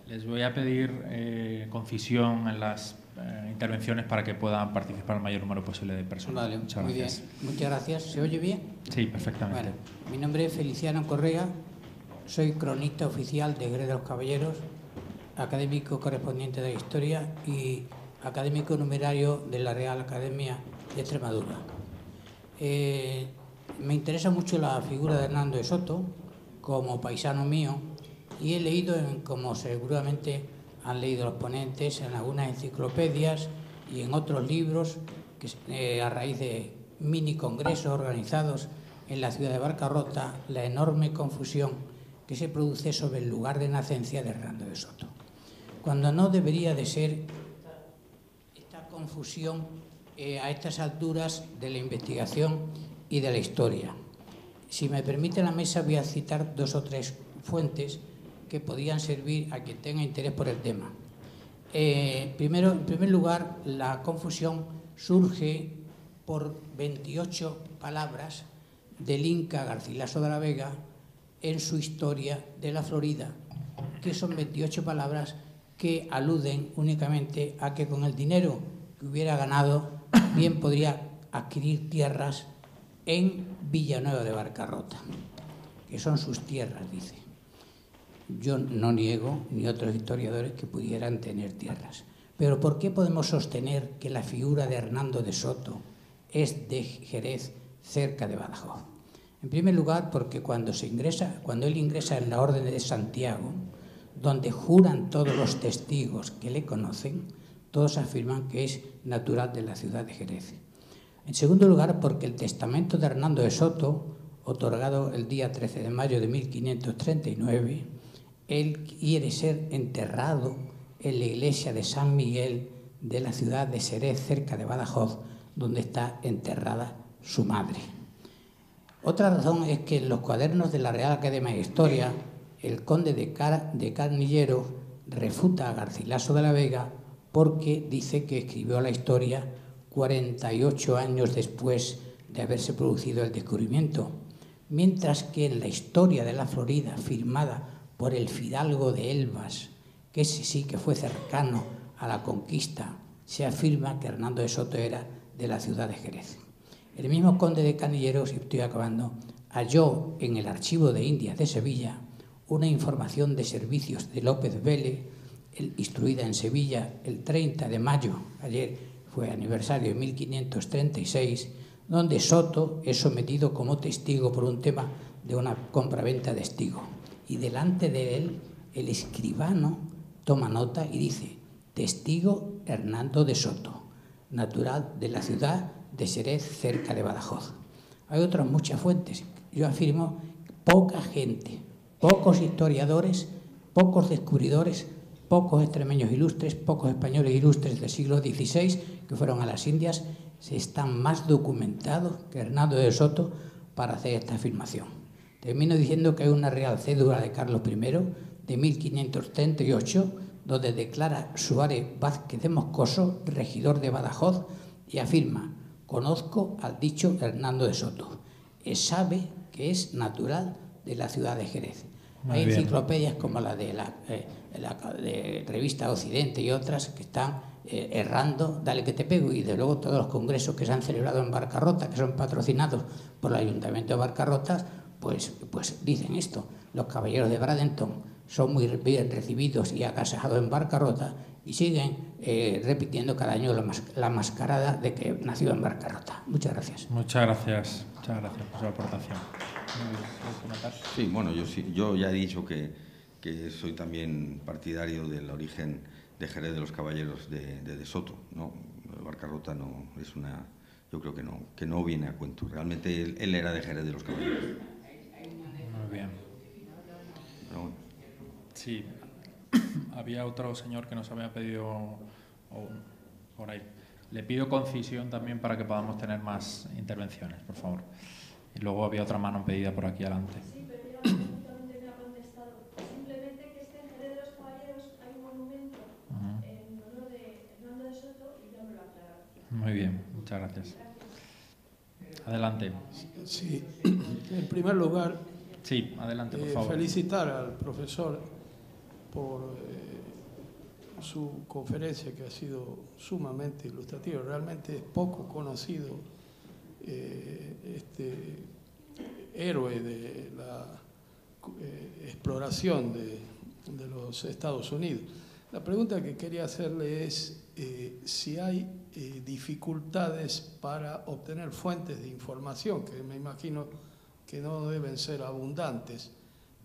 Speaker 1: Les voy a pedir concisión en las intervenciones para que puedan participar el mayor número posible de personas.
Speaker 3: Vale,
Speaker 1: muchas
Speaker 3: muy
Speaker 1: gracias.
Speaker 3: Bien. Muchas gracias. ¿Se oye bien?
Speaker 1: Sí, perfectamente.
Speaker 3: Bueno, mi nombre es Feliciano Correa, soy cronista oficial de Jerez de los Caballeros, académico correspondiente de la Historia y académico numerario de la Real Academia de Extremadura. Me interesa mucho la figura de Hernando de Soto como paisano mío, y he leído, como seguramente han leído los ponentes, en algunas enciclopedias y en otros libros, que a raíz de mini congresos organizados en la ciudad de Barcarrota, la enorme confusión que se produce sobre el lugar de nacencia de Hernando de Soto, cuando no debería de ser esta confusión a estas alturas de la investigación y de la historia. Si me permite la mesa, voy a citar 2 o 3 fuentes que podían servir a quien tenga interés por el tema. En primer lugar, la confusión surge por 28 palabras del Inca Garcilaso de la Vega en su Historia de la Florida, que son 28 palabras que aluden únicamente a que con el dinero que hubiera ganado bien podría adquirir tierras en Villanueva de Barcarrota, que son sus tierras, dice. Yo no niego, ni otros historiadores, que pudieran tener tierras. Pero ¿por qué podemos sostener que la figura de Hernando de Soto es de Jerez, cerca de Badajoz? En primer lugar, porque cuando él ingresa en la Orden de Santiago, donde juran todos los testigos que le conocen, todos afirman que es natural de la ciudad de Jerez. En segundo lugar, porque el testamento de Hernando de Soto, otorgado el día 13 de mayo de 1539, él quiere ser enterrado en la iglesia de San Miguel de la ciudad de Jerez, cerca de Badajoz, donde está enterrada su madre. Otra razón es que en los cuadernos de la Real Academia de Historia, el conde de Carnillero refuta a Garcilaso de la Vega porque dice que escribió la historia 48 años después de haberse producido el descubrimiento, mientras que en la historia de la Florida, firmada por el fidalgo de Elvas, que ese sí que fue cercano a la conquista, se afirma que Hernando de Soto era de la ciudad de Jerez. El mismo conde de Canilleros, y estoy acabando, halló en el Archivo de Indias de Sevilla una información de servicios de López Vélez, instruida en Sevilla el 30 de mayo, ayer fue aniversario de 1536, donde Soto es sometido como testigo por un tema de una compraventa de estigo. Y delante de él, el escribano toma nota y dice: testigo Hernando de Soto, natural de la ciudad de Xerez, cerca de Badajoz. Hay otras muchas fuentes. Yo afirmo poca gente, pocos historiadores, pocos descubridores, pocos extremeños ilustres, pocos españoles ilustres del siglo XVI que fueron a las Indias, se están más documentados que Hernando de Soto para hacer esta afirmación. Termino diciendo que hay una real cédula de Carlos I de 1538, donde declara Suárez Vázquez de Moscoso, regidor de Badajoz, y afirma: conozco al dicho Hernando de Soto, sabe que es natural de la ciudad de Jerez. Hay enciclopedias como la de la revista Occidente y otras que están errando, dale que te pego, y de luego todos los congresos que se han celebrado en Barcarrota, que son patrocinados por el Ayuntamiento de Barcarrota, pues dicen esto. Los caballeros de Bradenton son muy bien recibidos y agasajados en Barcarrota y siguen repitiendo cada año la mascarada de que nació en Barcarrota. Muchas gracias.
Speaker 1: Muchas gracias por su aportación.
Speaker 2: Sí, bueno, yo ya he dicho que soy también partidario del origen de Jerez de los Caballeros de Soto, ¿no? Barcarrota no es una, yo creo que no viene a cuento. Realmente él era de Jerez de los Caballeros.
Speaker 1: Muy bien.
Speaker 2: Pero bueno.
Speaker 1: Sí, había otro señor que nos había pedido por ahí. Le pido concisión también para que podamos tener más intervenciones, por favor. Y luego había otra mano pedida por aquí adelante.
Speaker 4: Sí, pero ya prácticamente me ha contestado. Simplemente que en Jerez de los Caballeros hay un monumento en honor de Hernando de Soto y ya me lo aclararon.
Speaker 1: Muy bien, muchas gracias. Adelante.
Speaker 5: Sí, en primer lugar,
Speaker 1: sí, adelante, por favor.
Speaker 5: Felicitar al profesor por su conferencia, que ha sido sumamente ilustrativa. Realmente es poco conocido este héroe de la exploración de los Estados Unidos. La pregunta que quería hacerle es si hay dificultades para obtener fuentes de información, que me imagino que no deben ser abundantes.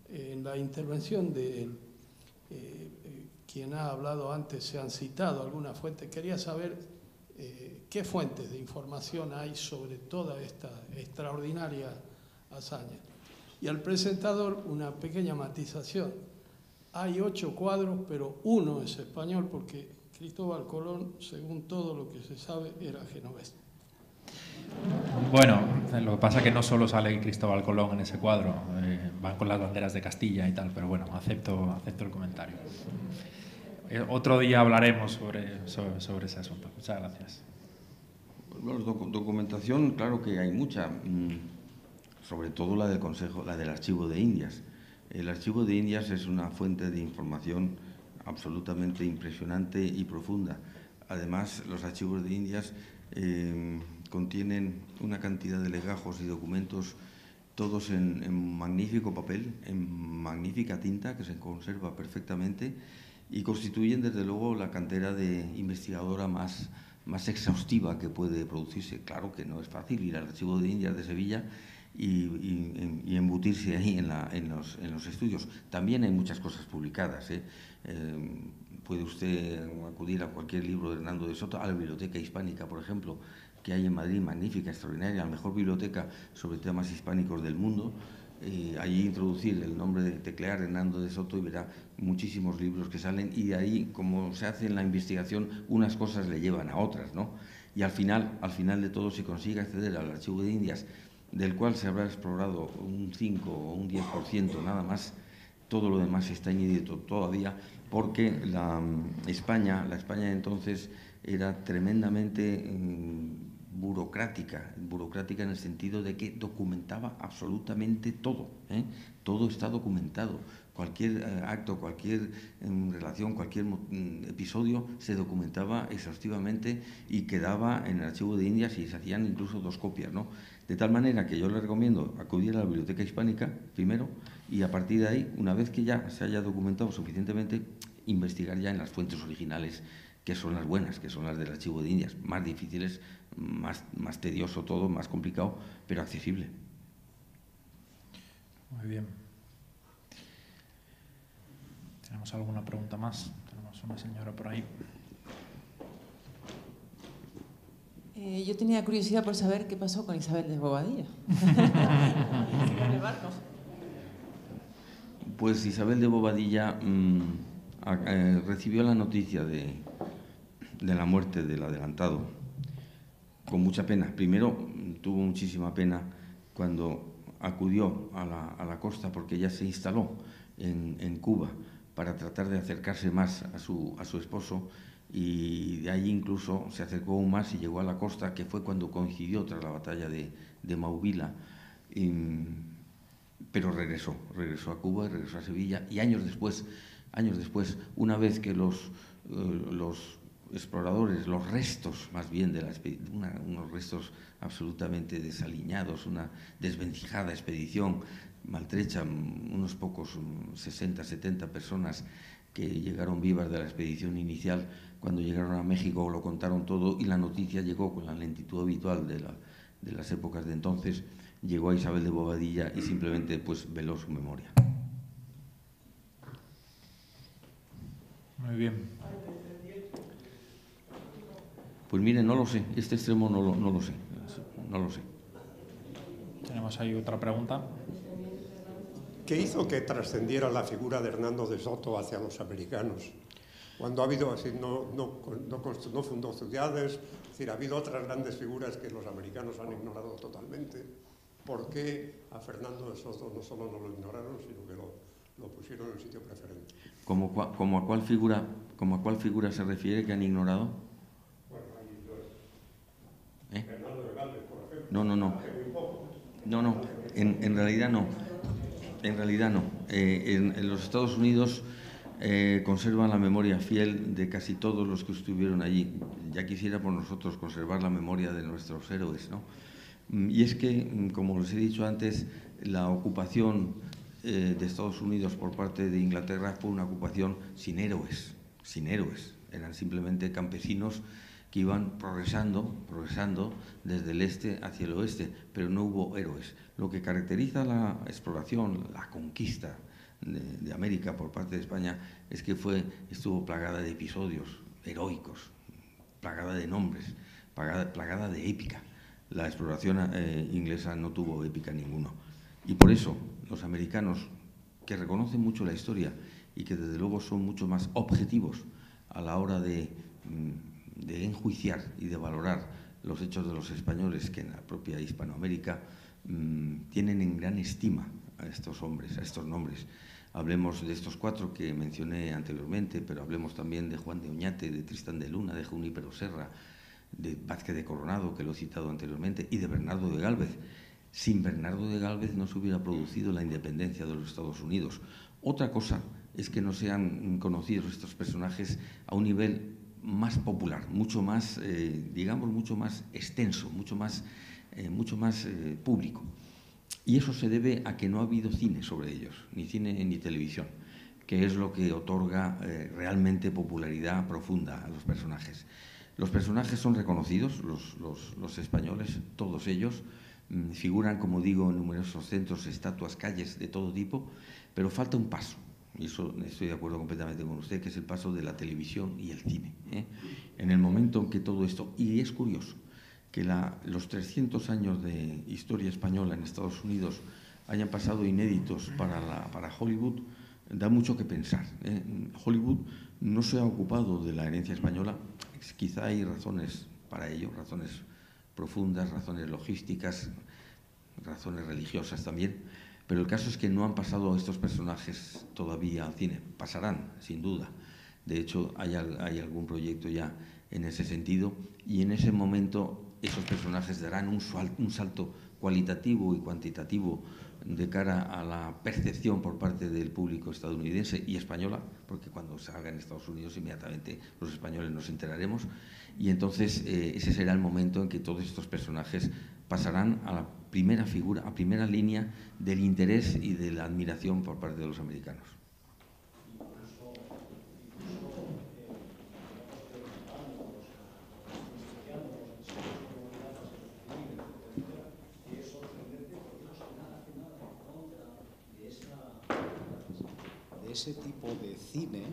Speaker 5: En la intervención de quien ha hablado antes se han citado algunas fuentes. Quería saber qué fuentes de información hay sobre toda esta extraordinaria hazaña. Y al presentador una pequeña matización. Hay 8 cuadros, pero uno es español, porque Cristóbal Colón, según todo lo que se sabe, era genovés.
Speaker 1: Bueno, lo que pasa es que no solo sale Cristóbal Colón en ese cuadro, van con las banderas de Castilla y tal, pero bueno, acepto el comentario. Otro día hablaremos sobre ese asunto. Muchas gracias.
Speaker 2: Bueno, documentación, claro que hay mucha, sobre todo la del Consejo, la del Archivo de Indias. El Archivo de Indias es una fuente de información absolutamente impresionante y profunda. Además, los archivos de Indias contienen una cantidad de legajos y documentos, todos en magnífico papel, en magnífica tinta, que se conserva perfectamente, y constituyen, desde luego, la cantera de investigadora más exhaustiva que puede producirse. Claro que no es fácil ir al Archivo de Indias de Sevilla y embutirse ahí en los estudios. También hay muchas cosas publicadas, puede usted acudir a cualquier libro de Hernando de Soto, a la Biblioteca Hispánica, por ejemplo, que hay en Madrid, magnífica, extraordinaria, la mejor biblioteca sobre temas hispánicos del mundo. Allí introducir el nombre de teclear Hernando de Soto y verá muchísimos libros que salen, y de ahí, como se hace en la investigación, unas cosas le llevan a otras, ¿no? Y al final de todo, si consigue acceder al Archivo de Indias, del cual se habrá explorado un 5 o un 10% nada más, todo lo demás está inédito todavía, porque la España de entonces era tremendamente burocrática en el sentido de que documentaba absolutamente todo, ¿eh? Todo está documentado. Cualquier acto, cualquier relación, cualquier episodio se documentaba exhaustivamente y quedaba en el archivo de Indias y se hacían incluso 2 copias, ¿no? De tal manera que yo le recomiendo acudir a la Biblioteca Hispánica primero y a partir de ahí, una vez que ya se haya documentado suficientemente, investigar ya en las fuentes originales, que son las buenas, que son las del archivo de Indias, más difíciles, más tedioso todo, más complicado, pero accesible.
Speaker 1: Muy bien. ¿Tenemos alguna pregunta más? Tenemos una señora por ahí.
Speaker 6: Yo tenía curiosidad por saber qué pasó con Isabel de Bobadilla.
Speaker 2: Pues Isabel de Bobadilla recibió la noticia de la muerte del adelantado con mucha pena. Primero tuvo muchísima pena cuando acudió a la costa, porque ella se instaló en Cuba para tratar de acercarse más a su esposo, y de ahí incluso se acercó aún más y llegó a la costa, que fue cuando coincidió tras la batalla de Maubila, pero regresó a Cuba y regresó a Sevilla, y años después, una vez que los exploradores, los restos más bien de la expedición, unos restos absolutamente desaliñados, una desvencijada expedición, maltrecha, unos pocos, 60, 70 personas que llegaron vivas de la expedición inicial, cuando llegaron a México lo contaron todo y la noticia llegó con la lentitud habitual de las épocas de entonces, llegó a Isabel de Bobadilla y simplemente pues veló su memoria.
Speaker 1: Muy bien.
Speaker 2: Pues mire, no lo sé, este extremo no lo sé.
Speaker 1: Tenemos ahí otra pregunta.
Speaker 7: ¿Qué hizo que trascendiera la figura de Hernando de Soto hacia los americanos? Cuando ha habido, así, no fundó ciudades, es decir, ha habido otras grandes figuras que los americanos han ignorado totalmente. ¿Por qué a Fernando de Soto no solo no lo ignoraron, sino que lo pusieron en el sitio preferente?
Speaker 2: ¿Como a cuál figura se refiere que han ignorado?
Speaker 7: Bueno, hay dos. Fernando de Galvez, por ejemplo.
Speaker 2: No. En realidad no. En los Estados Unidos conservan la memoria fiel de casi todos los que estuvieron allí. Ya quisiera por nosotros conservar la memoria de nuestros héroes, ¿no? Y es que, como les he dicho antes, la ocupación de Estados Unidos por parte de Inglaterra fue una ocupación sin héroes. Eran simplemente campesinos que iban progresando desde el este hacia el oeste, pero no hubo héroes. Lo que caracteriza la exploración, la conquista de América por parte de España es que estuvo plagada de episodios heroicos, plagada de nombres, plagada de épica. La exploración inglesa no tuvo épica ninguno. Y por eso los americanos, que reconocen mucho la historia y que desde luego son mucho más objetivos a la hora de enjuiciar y de valorar los hechos de los españoles, que en la propia Hispanoamérica tienen en gran estima a estos hombres, a estos nombres. Hablemos de estos 4 que mencioné anteriormente, pero hablemos también de Juan de Oñate, de Tristán de Luna, de Junípero Serra, de Vázquez de Coronado, que lo he citado anteriormente, y de Bernardo de Gálvez. Sin Bernardo de Gálvez no se hubiera producido la independencia de los Estados Unidos. Otra cosa es que no sean conocidos estos personajes a un nivel más popular, mucho más, mucho más extenso, mucho más público. Y eso se debe a que no ha habido cine sobre ellos, ni cine ni televisión, que es lo que otorga realmente popularidad profunda a los personajes. Los personajes son reconocidos, los españoles, todos ellos, figuran, como digo, en numerosos centros, estatuas, calles de todo tipo, pero falta un paso. Y eso estoy de acuerdo completamente con usted, que es el paso de la televisión y el cine. En el momento en que todo esto... Y es curioso que los 300 años de historia española en Estados Unidos hayan pasado inéditos para Hollywood, da mucho que pensar. Hollywood no se ha ocupado de la herencia española, quizá hay razones para ello, razones profundas, razones logísticas, razones religiosas también, pero el caso es que no han pasado estos personajes todavía al cine. Pasarán, sin duda. De hecho, hay algún proyecto ya en ese sentido, y en ese momento esos personajes darán un salto cualitativo y cuantitativo de cara a la percepción por parte del público estadounidense y española, porque cuando salga en Estados Unidos inmediatamente los españoles nos enteraremos, y entonces ese será el momento en que todos estos personajes pasarán a la primera figura, a primera línea del interés y de la admiración por parte de los americanos.
Speaker 8: Ese tipo de cine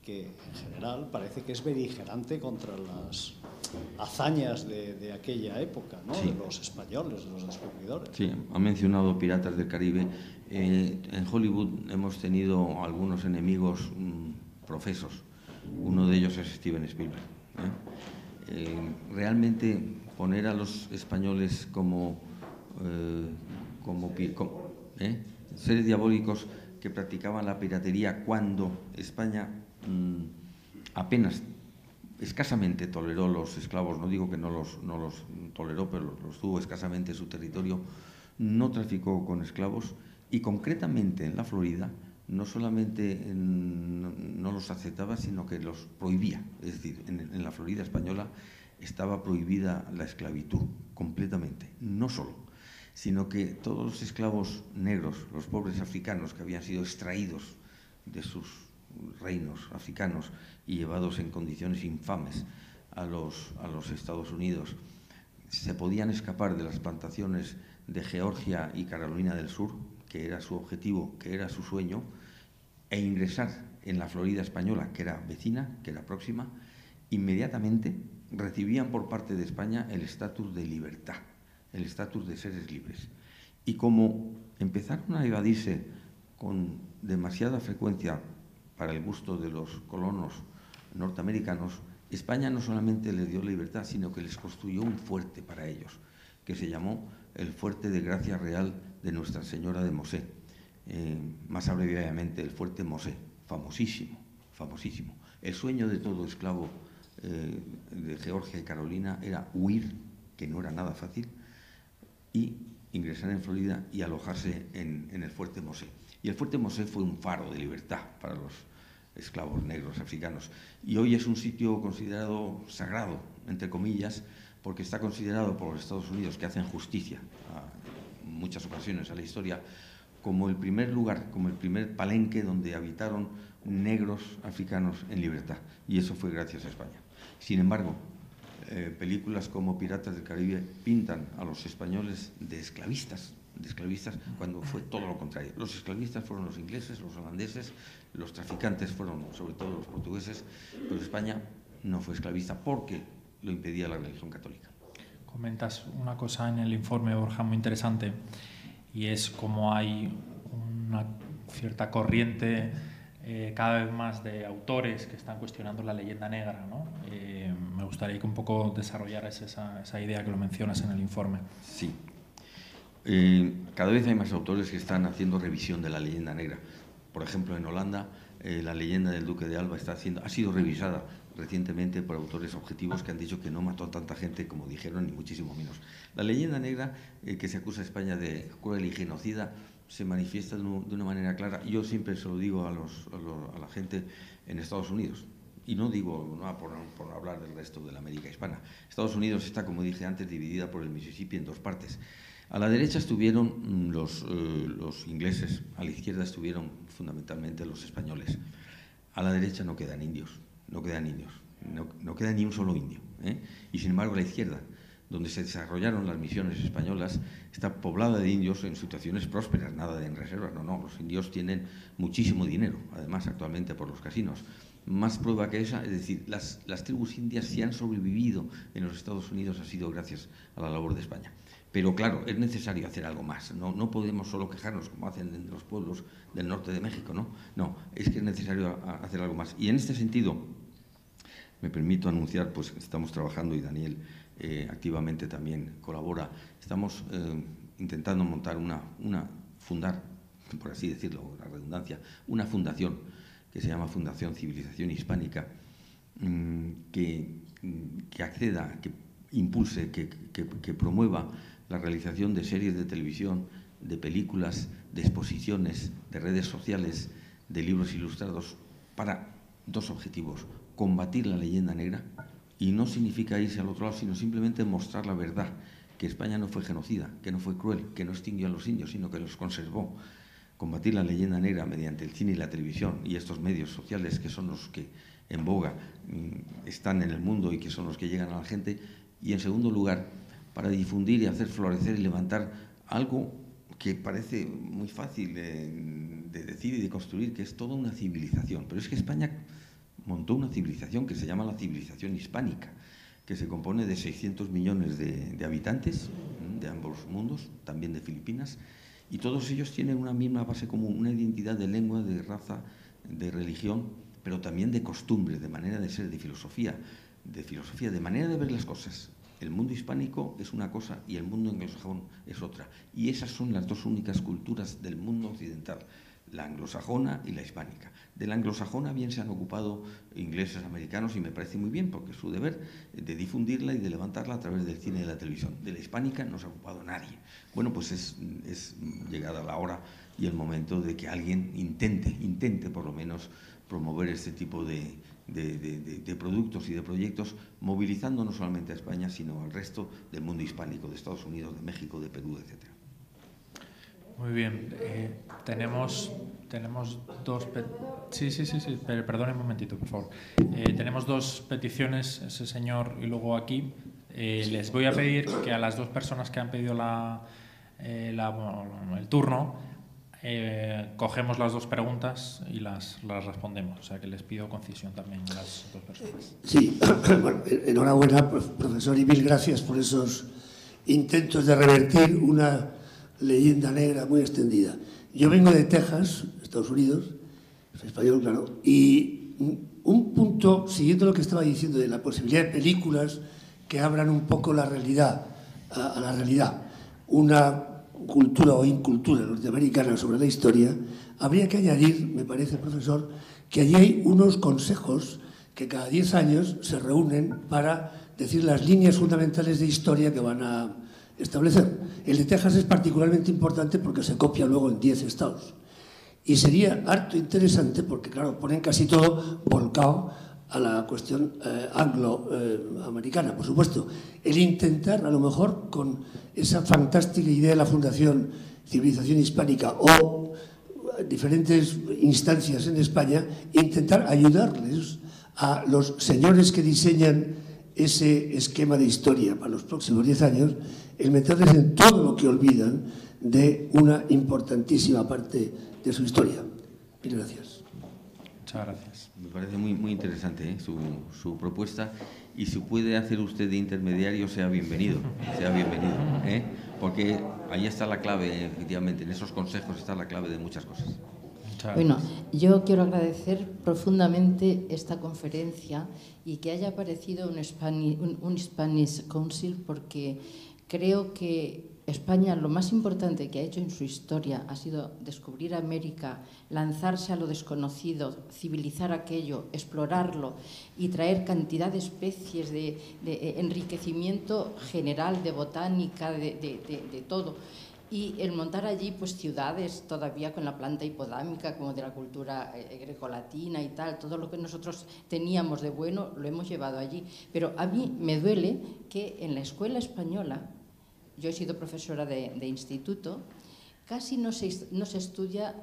Speaker 8: que en general parece que es beligerante contra las hazañas de aquella época, ¿no? Sí. De los españoles, de los descubridores.
Speaker 2: Sí, ha mencionado Piratas del Caribe. En Hollywood hemos tenido algunos enemigos profesos. Uno de ellos es Steven Spielberg. Realmente poner a los españoles como seres diabólicos que practicaban la piratería cuando España apenas, escasamente toleró los esclavos, no digo que no los toleró, pero los tuvo escasamente en su territorio, no traficó con esclavos y concretamente en la Florida no solamente no los aceptaba, sino que los prohibía. Es decir, en la Florida española estaba prohibida la esclavitud completamente, no solo, sino que todos los esclavos negros, los pobres africanos que habían sido extraídos de sus reinos africanos y llevados en condiciones infames a los Estados Unidos, se podían escapar de las plantaciones de Georgia y Carolina del Sur, que era su objetivo, que era su sueño, e ingresar en la Florida española, que era vecina, que era próxima, inmediatamente recibían por parte de España el estatus de libertad, el estatus de seres libres. Y como empezaron a evadirse con demasiada frecuencia para el gusto de los colonos norteamericanos, España no solamente les dio libertad, sino que les construyó un fuerte para ellos, que se llamó el Fuerte de Gracia Real de Nuestra Señora de Mosé, más abreviadamente el Fuerte Mosé, famosísimo, famosísimo. El sueño de todo esclavo de Georgia y Carolina era huir, que no era nada fácil, y ingresar en Florida y alojarse en el Fuerte Mosé. Y el Fuerte Mosé fue un faro de libertad para los esclavos negros africanos. Y hoy es un sitio considerado sagrado, entre comillas, porque está considerado por los Estados Unidos, que hacen justicia en muchas ocasiones a la historia, como el primer lugar, como el primer palenque donde habitaron negros africanos en libertad. Y eso fue gracias a España. Sin embargo, películas como Piratas del Caribe pintan a los españoles de esclavistas, cuando fue todo lo contrario. Los esclavistas fueron los ingleses, los holandeses, los traficantes fueron sobre todo los portugueses, pero España no fue esclavista porque lo impedía la religión católica.
Speaker 1: Comentas una cosa en el informe, Borja, muy interesante, y es como hay una cierta corriente cada vez más de autores que están cuestionando la leyenda negra, ¿no? Me gustaría que un poco desarrollaras esa idea que lo mencionas en el informe.
Speaker 2: Sí. Cada vez hay más autores que están haciendo revisión de la leyenda negra. Por ejemplo, en Holanda, la leyenda del Duque de Alba ha sido revisada recientemente por autores objetivos que han dicho que no mató a tanta gente como dijeron, ni muchísimo menos. La leyenda negra que se acusa a España de cruel y genocida se manifiesta de una manera clara. Yo siempre se lo digo a la gente en Estados Unidos, y no digo por hablar del resto de la América hispana. Estados Unidos está, como dije antes, dividida por el Mississippi en dos partes. A la derecha estuvieron los ingleses, a la izquierda estuvieron fundamentalmente los españoles. A la derecha no quedan indios, no queda ni un solo indio, ¿eh? Y sin embargo la izquierda, donde se desarrollaron las misiones españolas, está poblada de indios en situaciones prósperas, nada de en reservas, no, los indios tienen muchísimo dinero, además actualmente por los casinos. Más prueba que esa, es decir, las tribus indias, si han sobrevivido en los Estados Unidos, ha sido gracias a la labor de España. Pero claro, es necesario hacer algo más, no podemos solo quejarnos como hacen en los pueblos del norte de México, no, es que es necesario hacer algo más. Y en este sentido, me permito anunciar, pues estamos trabajando, y Daniel activamente también colabora, estamos intentando montar fundar, por así decirlo, la redundancia, una fundación que se llama Fundación Civilización Hispánica, que acceda, que impulse, que promueva la realización de series de televisión, de películas, de exposiciones, de redes sociales, de libros ilustrados, para dos objetivos: combatir la leyenda negra, y no significa irse al otro lado, sino simplemente mostrar la verdad, que España no fue genocida, que no fue cruel, que no extinguió a los indios, sino que los conservó. Combatir la leyenda negra mediante el cine y la televisión y estos medios sociales, que son los que en boga están en el mundo y que son los que llegan a la gente. Y en segundo lugar, para difundir y hacer florecer y levantar algo que parece muy fácil de decir y de construir, que es toda una civilización. Pero es que España montó una civilización que se llama la civilización hispánica, que se compone de 600 millones de habitantes de ambos mundos, también de Filipinas, y todos ellos tienen una misma base común, una identidad de lengua, de raza, de religión, pero también de costumbres, de manera de ser, de filosofía, de manera de ver las cosas. El mundo hispánico es una cosa y el mundo anglosajón es otra. Y esas son las dos únicas culturas del mundo occidental, la anglosajona y la hispánica. De la anglosajona bien se han ocupado ingleses, americanos, y me parece muy bien, porque es su deber de difundirla y de levantarla a través del cine y de la televisión. De la hispánica no se ha ocupado nadie. Bueno, pues es llegada la hora y el momento de que alguien intente por lo menos promover este tipo de productos y de proyectos, movilizando no solamente a España, sino al resto del mundo hispánico, de Estados Unidos, de México, de Perú, etcétera.
Speaker 1: Muy bien. Tenemos dos... Sí, pero perdone un momentito, por favor. Tenemos dos peticiones, ese señor y luego aquí. Les voy a pedir que a las dos personas que han pedido el turno, cogemos las dos preguntas y las respondemos. O sea, que les pido concisión también a las dos personas.
Speaker 9: Sí, bueno, enhorabuena, profesor, y mil gracias por esos intentos de revertir una leyenda negra muy extendida. Yo vengo de Texas, Estados Unidos, soy español, claro, y un punto, siguiendo lo que estaba diciendo de la posibilidad de películas que abran un poco la realidad, a la realidad, una cultura o incultura norteamericana sobre la historia, habría que añadir, me parece, profesor, que allí hay unos consejos que cada 10 años se reúnen para decir las líneas fundamentales de historia que van a establecer. El de Texas es particularmente importante porque se copia luego en 10 estados. Y sería harto interesante porque, claro, ponen casi todo volcado a la cuestión anglo-americana, por supuesto. El intentar, a lo mejor, con esa fantástica idea de la Fundación Civilización Hispánica o diferentes instancias en España, intentar ayudarles a los señores que diseñan ese esquema de historia para los próximos 10 años, el meterles en todo lo que olvidan de una importantísima parte de su historia. Muchas gracias.
Speaker 1: Muchas gracias.
Speaker 2: Me parece muy interesante su propuesta, y si puede hacer usted de intermediario, sea bienvenido, porque ahí está la clave, efectivamente, en esos consejos está la clave de muchas cosas.
Speaker 10: Bueno, yo quiero agradecer profundamente esta conferencia y que haya aparecido un Spanish Council, porque creo que España lo más importante que ha hecho en su historia ha sido descubrir América, lanzarse a lo desconocido, civilizar aquello, explorarlo y traer cantidad de especies, de enriquecimiento general, de botánica, de todo. Y el montar allí pues ciudades todavía con la planta hipodámica, como de la cultura grecolatina y tal, todo lo que nosotros teníamos de bueno lo hemos llevado allí. Pero a mí me duele que en la escuela española, yo he sido profesora de instituto, casi no se estudia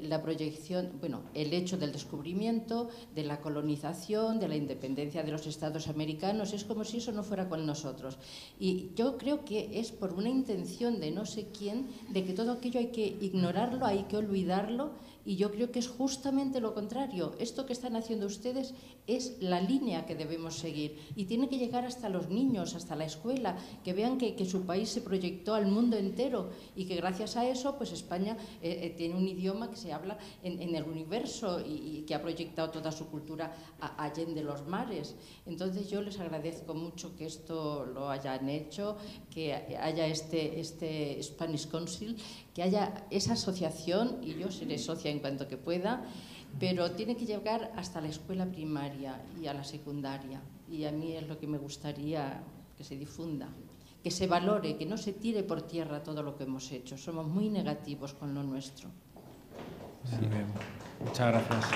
Speaker 10: la proyección, bueno, el hecho del descubrimiento, de la colonización, de la independencia de los estados americanos. Es como si eso no fuera con nosotros. Y yo creo que es por una intención de no sé quién, de que todo aquello hay que ignorarlo, hay que olvidarlo, y yo creo que es justamente lo contrario. Esto que están haciendo ustedes es la línea que debemos seguir, y tiene que llegar hasta los niños, hasta la escuela, que vean que su país se proyectó al mundo entero y que gracias a eso pues España tiene un idioma que se habla en el universo y que ha proyectado toda su cultura allende los mares. Entonces yo les agradezco mucho que esto lo hayan hecho, que haya este Spanish Council, que haya esa asociación, y yo seré socia en cuanto que pueda, pero tiene que llegar hasta la escuela primaria y a la secundaria, y a mí es lo que me gustaría que se difunda, que se valore, que no se tire por tierra todo lo que hemos hecho. Somos muy negativos con lo nuestro.
Speaker 1: Sí. Bien. Muchas gracias.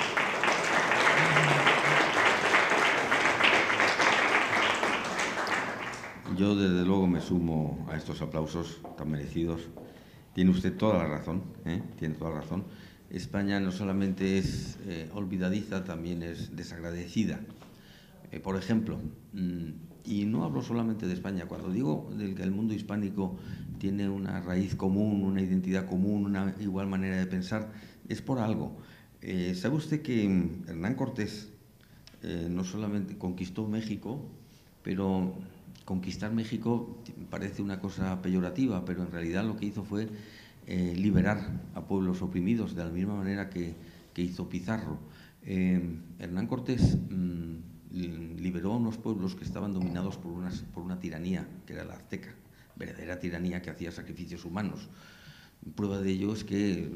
Speaker 2: Yo desde luego me sumo a estos aplausos tan merecidos. Tiene usted toda la razón, tiene toda la razón. España no solamente es olvidadiza, también es desagradecida. Por ejemplo, y no hablo solamente de España, cuando digo que el mundo hispánico tiene una raíz común, una identidad común, una igual manera de pensar, es por algo. ¿Sabe usted que Hernán Cortés no solamente conquistó México, pero conquistar México parece una cosa peyorativa, pero en realidad lo que hizo fue liberar a pueblos oprimidos, de la misma manera que hizo Pizarro. Hernán Cortés liberó a unos pueblos que estaban dominados por una tiranía, que era la azteca, verdadera tiranía que hacía sacrificios humanos. Prueba de ello es que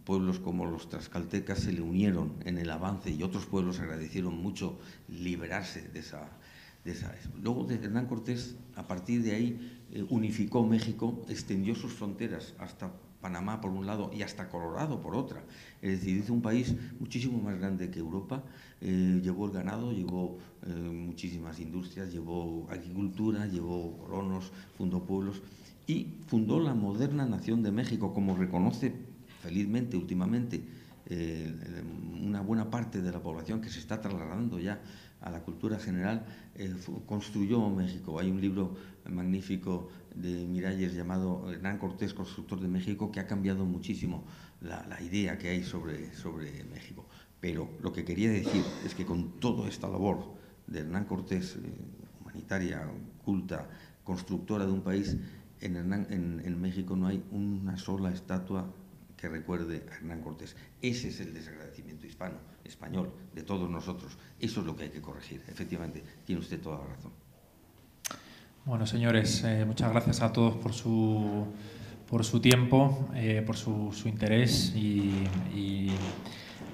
Speaker 2: pueblos como los tlaxcaltecas se le unieron en el avance y otros pueblos agradecieron mucho liberarse de esa. Luego de Hernán Cortés, a partir de ahí, unificó México, extendió sus fronteras hasta Panamá por un lado y hasta Colorado por otra. Es decir, hizo un país muchísimo más grande que Europa, llevó el ganado, llevó muchísimas industrias, llevó agricultura, llevó colonos, fundó pueblos y fundó la moderna nación de México, como reconoce felizmente últimamente una buena parte de la población que se está trasladando ya a la cultura general. Construyó México. Hay un libro magnífico de Miralles llamado Hernán Cortés, constructor de México, que ha cambiado muchísimo la idea que hay sobre México. Pero lo que quería decir es que con toda esta labor de Hernán Cortés, humanitaria, culta, constructora de un país, en México no hay una sola estatua que recuerde a Hernán Cortés. Ese es el desagradecimiento español, de todos nosotros. Eso es lo que hay que corregir. Efectivamente, tiene usted toda la razón.
Speaker 1: Bueno, señores, muchas gracias a todos por su tiempo, por su interés y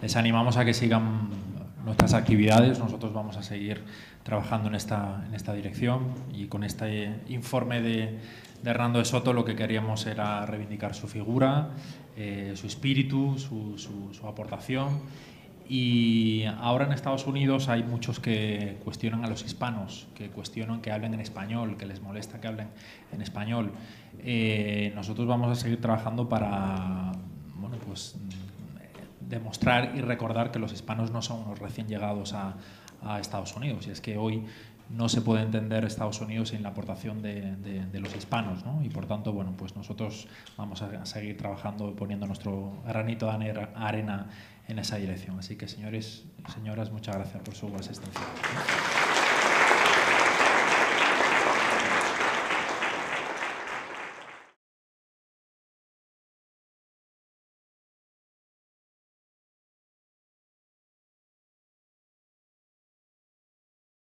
Speaker 1: les animamos a que sigan nuestras actividades. Nosotros vamos a seguir trabajando en esta dirección y con este informe de Hernando de Soto lo que queríamos era reivindicar su figura, su espíritu, su aportación. Y ahora en Estados Unidos hay muchos que cuestionan a los hispanos, que cuestionan que hablen en español, que les molesta que hablen en español. Nosotros vamos a seguir trabajando para demostrar y recordar que los hispanos no son unos recién llegados a Estados Unidos. Y es que hoy no se puede entender Estados Unidos sin la aportación de los hispanos, ¿no? Y por tanto, bueno, pues nosotros vamos a seguir trabajando, poniendo nuestro granito de arena en esa dirección. Así que, señores y señoras, muchas gracias por su asistencia.